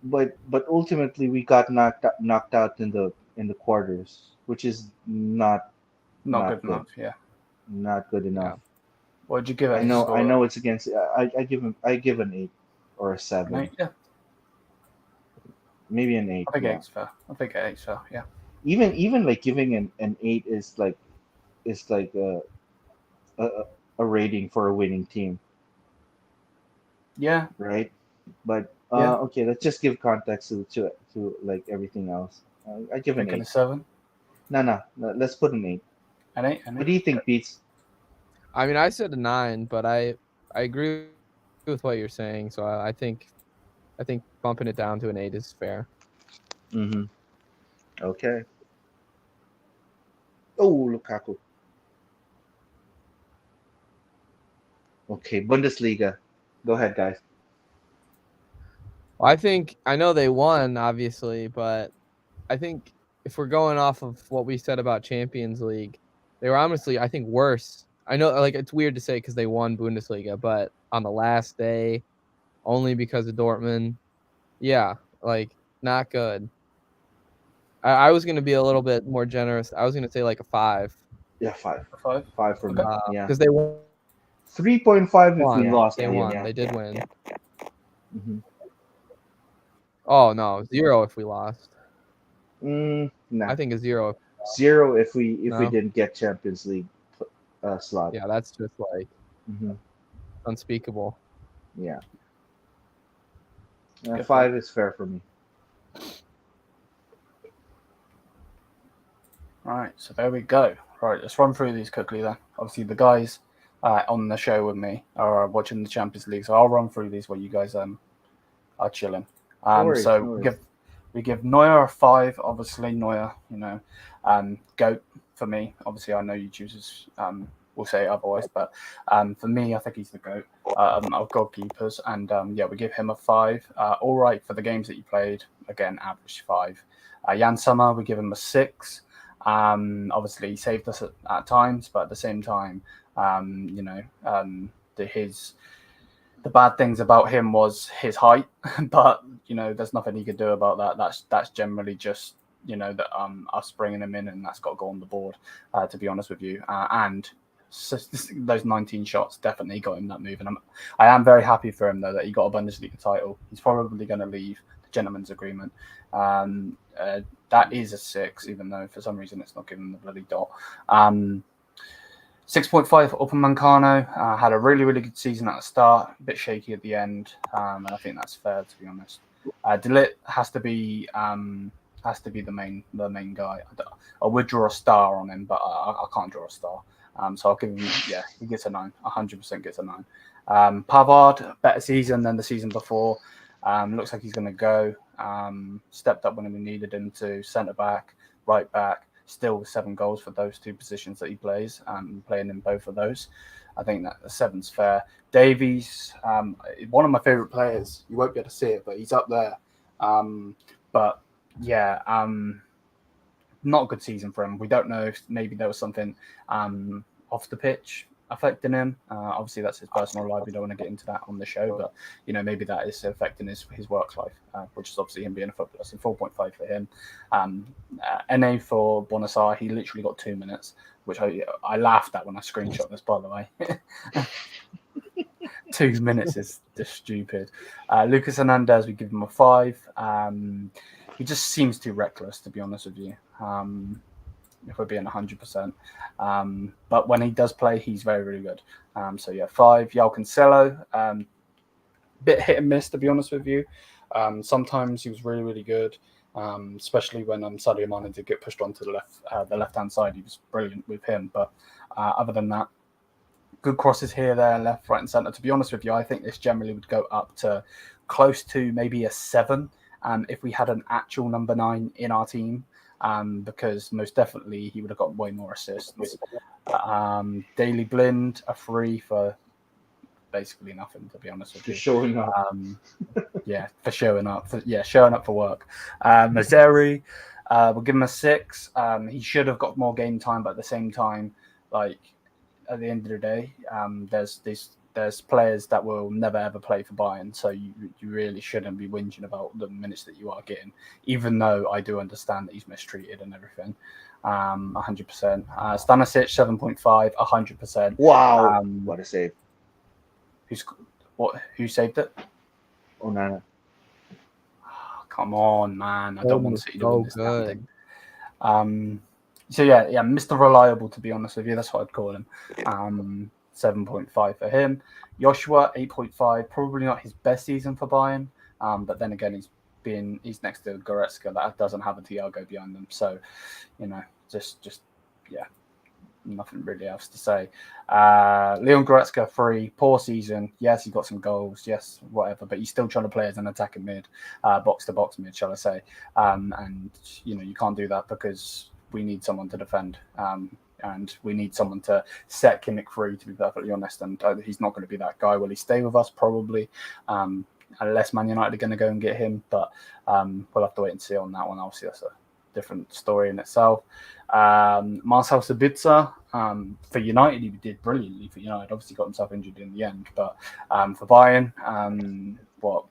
but ultimately we got knocked out in the quarters, which is not good enough. Yeah, not good enough. Yeah. What'd you give it? I know it's against. I give an 8 or a 7. An 8, yeah. Maybe an 8. I think 8's fair. Yeah. Even like giving an 8 is like a rating for a winning team. Yeah. Right. But Yeah. Okay, let's just give context to like everything else. I give an 8. A 7. No. Let's put an 8. An 8. What do you think, Beats? I mean, I said a 9, but I agree with what you're saying. So I think bumping it down to an 8 is fair. Okay. Oh, Lukaku. Okay, Bundesliga. Go ahead, guys. Well, I know they won, obviously, but I think if we're going off of what we said about Champions League, they were honestly, I think, worse. I know, like, it's weird to say because they won Bundesliga, but on the last day, only because of Dortmund, yeah, like, not good. I was going to be a little bit more generous. I was going to say like a 5. Yeah, 5. A 5. 5 for me. Yeah, because they won. 3.5 if we lost. They won. Yeah. They did win. Mm-hmm. Oh no, 0 if we lost. No. I think a 0. 0 if we didn't get Champions League slot. Yeah, that's just like unspeakable. Yeah. 5 is fair for me. Right, so there we go. Right, let's run through these quickly then. Obviously, the guys on the show with me are watching the Champions League, so I'll run through these while you guys are chilling. We give Neuer a 5. Obviously, Neuer, GOAT for me. Obviously, I know you choosers will say otherwise, but for me, I think he's the GOAT of goalkeepers, and we give him a 5. All right for the games that he played. Again, average 5. Jan Sommer, we give him a 6. Obviously, he saved us at times, but at the same time, the bad things about him was his height. But there's nothing he could do about that. That's generally just that us bringing him in, and that's got to go on the board, to be honest with you. And so those 19 shots definitely got him that move. And I am very happy for him, though, that he got a Bundesliga title. He's probably going to leave the gentleman's agreement. That is a 6, even though for some reason it's not giving the bloody dot. 6.5 for Upamecano. Had a really, really good season at the start, a bit shaky at the end, and I think that's fair, to be honest. De Ligt has to be the main guy. I would draw a star on him, but I can't draw a star. So I'll give him, he gets a 9. 100% gets a 9. Pavard, better season than the season before. Looks like he's going to go. Stepped up when we needed him to. Centre back, right back. Still with 7 goals for those 2 positions that he plays. Playing in both of those. I think that the 7's fair. Davies, one of my favourite players. You won't be able to see it, but he's up there. But yeah, not a good season for him. We don't know if maybe there was something off the pitch affecting him. Obviously, that's his personal life. We don't want to get into that on the show, but maybe that is affecting his work life, which is obviously him being a footballer. So 4.5 for him. NA for Bonassar, he literally got 2 minutes, which I laughed at when I screenshot this, by the way. 2 minutes is just stupid. Lucas Hernandez, we give him a 5. He just seems too reckless, to be honest with you. If we're being 100%. But when he does play, he's very, very good. So yeah, 5. João Cancelo, bit hit and miss, to be honest with you. Sometimes he was really, really good, especially when Sadio Mané did get pushed onto the left-hand side. He was brilliant with him. But other than that, good crosses here, there, left, right, and centre. To be honest with you, I think this generally would go up to close to maybe a 7 if we had an actual number 9 in our team. Because most definitely he would have got way more assists. Daily Blind, a 3 for basically nothing, to be honest with you. Just showing up. For showing up. Showing up for work. Mazraoui, we'll give him a 6. He should have got more game time, but at the same time, like at the end of the day, there's players that will never ever play for Bayern, so you really shouldn't be whinging about the minutes that you are getting, even though I do understand that he's mistreated and everything. 100%. Stanisic, 7.5, 100%. Wow, what a save. Who saved it? Onana. Oh, come on, man. I don't want City to win this damn good. thing. So yeah, Mr. Reliable, to be honest with you. That's what I'd call him. 7.5 for him. Joshua, 8.5. Probably not his best season for Bayern, but then again, he's next to Goretzka that doesn't have a Thiago behind them. So, just nothing really else to say. Leon Goretzka, 3. Poor season. Yes, he got some goals. Yes, whatever, but he's still trying to play as an attacking mid, box to box mid, shall I say? And you can't do that because we need someone to defend. And we need someone to set Kimmich free, to be perfectly honest. And he's not going to be that guy. Will he stay with us? Probably. Unless Man United are going to go and get him. But we'll have to wait and see on that one. Obviously, that's a different story in itself. Marcel Sabitzer, for United, he did brilliantly for United. Obviously got himself injured in the end. But for Bayern,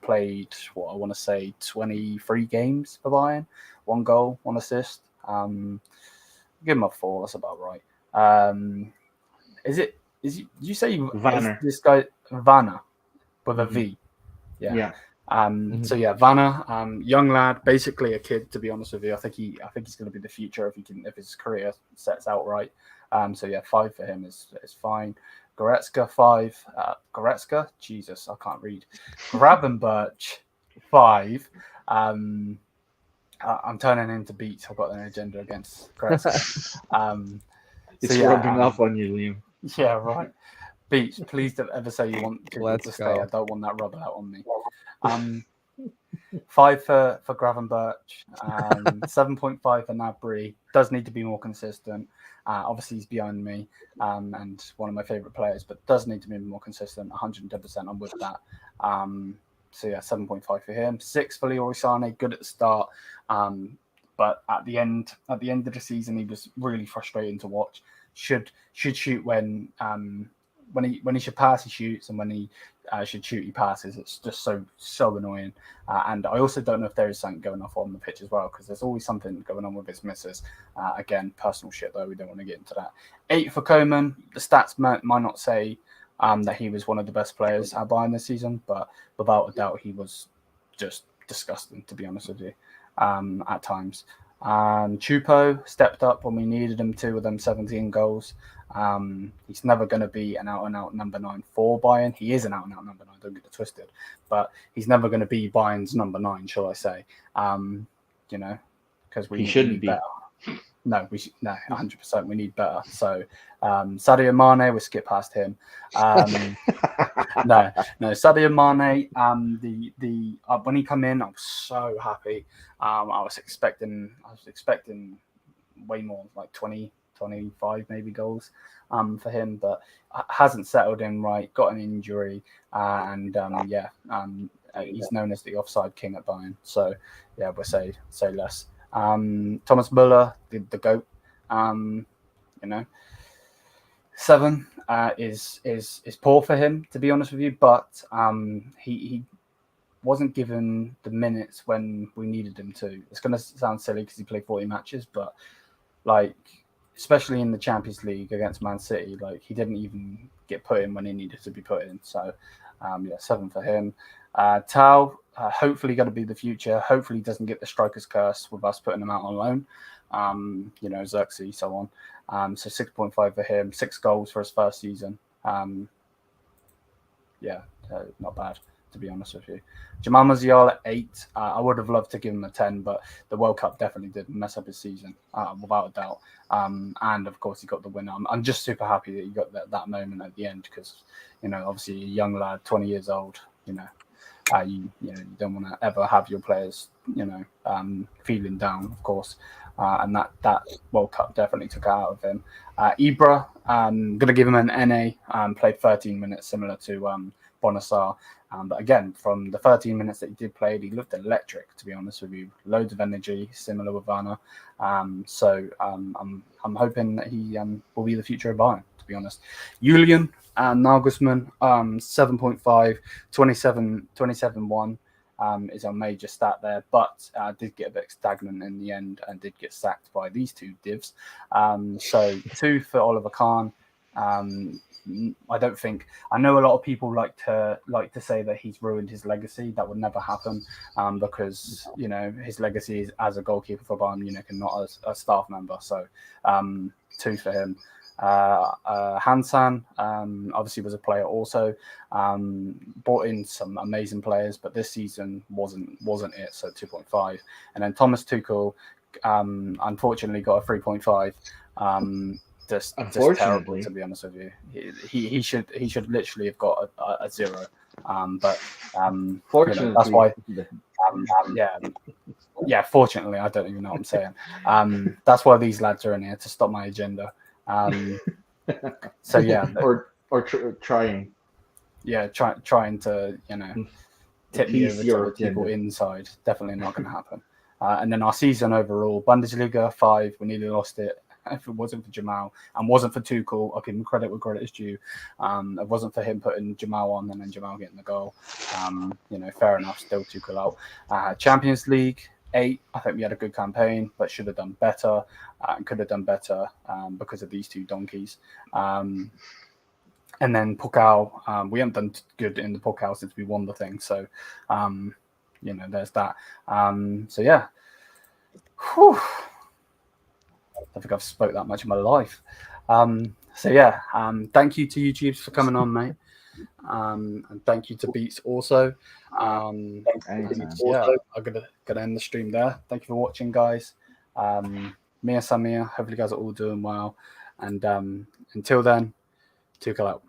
played, I want to say 23 games for Bayern. 1 goal, 1 assist. Give him a 4. That's about right. You say Vanner. This guy Vanner with a V? Yeah. So yeah, Vanner, young lad, basically a kid, to be honest with you. I think he's going to be the future if his career sets out right. So yeah, 5 for him is fine. Goretzka, 5. Goretzka, Jesus, I can't read. Gravenberch, 5. I'm turning into Beats. I've got an agenda against Goretzka. It's rubbing off on you, Liam. Yeah, right. Beats, please don't ever say you want to stay. Go. I don't want that rubber out on me. 5 for Gravenberch. 7.5 for Gnabry. Does need to be more consistent. Obviously, he's behind me and one of my favourite players, but does need to be more consistent. 110%. I'm with that. So yeah, 7.5 for him. 6 for Leroy Sané. Good at the start, but at the end of the season, he was really frustrating to watch. Should shoot when when he should pass, he shoots, and when he should shoot, he passes. It's just so annoying. And I also don't know if there is something going off on the pitch as well, because there's always something going on with his misses. Again, personal shit though. We don't want to get into that. 8 for Coman. The stats might not say that he was one of the best players at Bayern this season, but without a doubt, he was just disgusting, to be honest with you, at times. Chupo stepped up when we needed him to with them 17 goals. He's never going to be an out-and-out number 9 for Bayern. He is an out-and-out number 9, don't get it twisted. But he's never going to be Bayern's number 9, shall I say. Because we shouldn't be better. No, 100%. We need better. So Sadio Mané, we'll skip past him. No, Sadio Mané. When he come in, I was so happy. I was expecting way more, like 20, 25 maybe goals for him, but hasn't settled in right. Got an injury, and he's known as the offside king at Bayern. So yeah, we'll say less. Thomas Müller, the GOAT, 7 is poor for him, to be honest with you, but he wasn't given the minutes when we needed him to. It's going to sound silly because he played 40 matches, but especially in the Champions League against Man City, he didn't even get put in when he needed to be put in. So 7 for him. Tau, hopefully going to be the future. Hopefully doesn't get the striker's curse with us putting him out on loan. Xerxes, so on. So 6.5 for him. 6 goals for his first season. Not bad, to be honest with you. Jamal Musiala 8. I would have loved to give him a 10, but the World Cup definitely did mess up his season, without a doubt. And of course he got the winner. I'm just super happy that he got that moment at the end, because obviously a young lad, 20 years old, you don't want to ever have your players feeling down, of course. And that World Cup definitely took it out of him. Ibra, I'm going to give him an NA. Played 13 minutes, similar to Bonassar. But again, from the 13 minutes that he did play, he looked electric, to be honest with you. Loads of energy, similar with Werner. So I'm hoping that he will be the future of Bayern, to be honest. Julian and Nagelsmann, 7.5, 27-1 is our major stat there, but did get a bit stagnant in the end and did get sacked by these two divs. So 2 for Oliver Kahn. I know a lot of people like to say that he's ruined his legacy. That would never happen, because his legacy is as a goalkeeper for Bayern Munich and not as a staff member. So 2 for him. Hansan obviously was a player also. Brought in some amazing players, but this season wasn't it. So 2.5. And then Thomas Tuchel, unfortunately, got a 3.5. Just terrible, to be honest with you. He should literally have got a 0. But fortunately, that's why. Fortunately, I don't even know what I'm saying. That's why these lads are in here, to stop my agenda. So yeah, trying. Yeah, trying to tip me over to the people inside. Definitely not going to happen. And then our season overall, Bundesliga 5. We nearly lost it. If it wasn't for Jamal and wasn't for Tuchel, I'll give him credit where credit is due. It wasn't for him putting Jamal on and then Jamal getting the goal. Fair enough, still Tuchel out. Champions League 8. I think we had a good campaign, but should have done better and could have done better because of these two donkeys. And then Pokal, we haven't done good in the Pokal since we won the thing. So, there's that. So, yeah. Whew. I don't think I've spoke that much in my life. Thank you to YouTube for coming on, mate. And thank you to Beats also. I'm gonna end the stream there. Thank you for watching, guys. Mia Samia, hopefully you guys are all doing well. And until then, Tuchel out.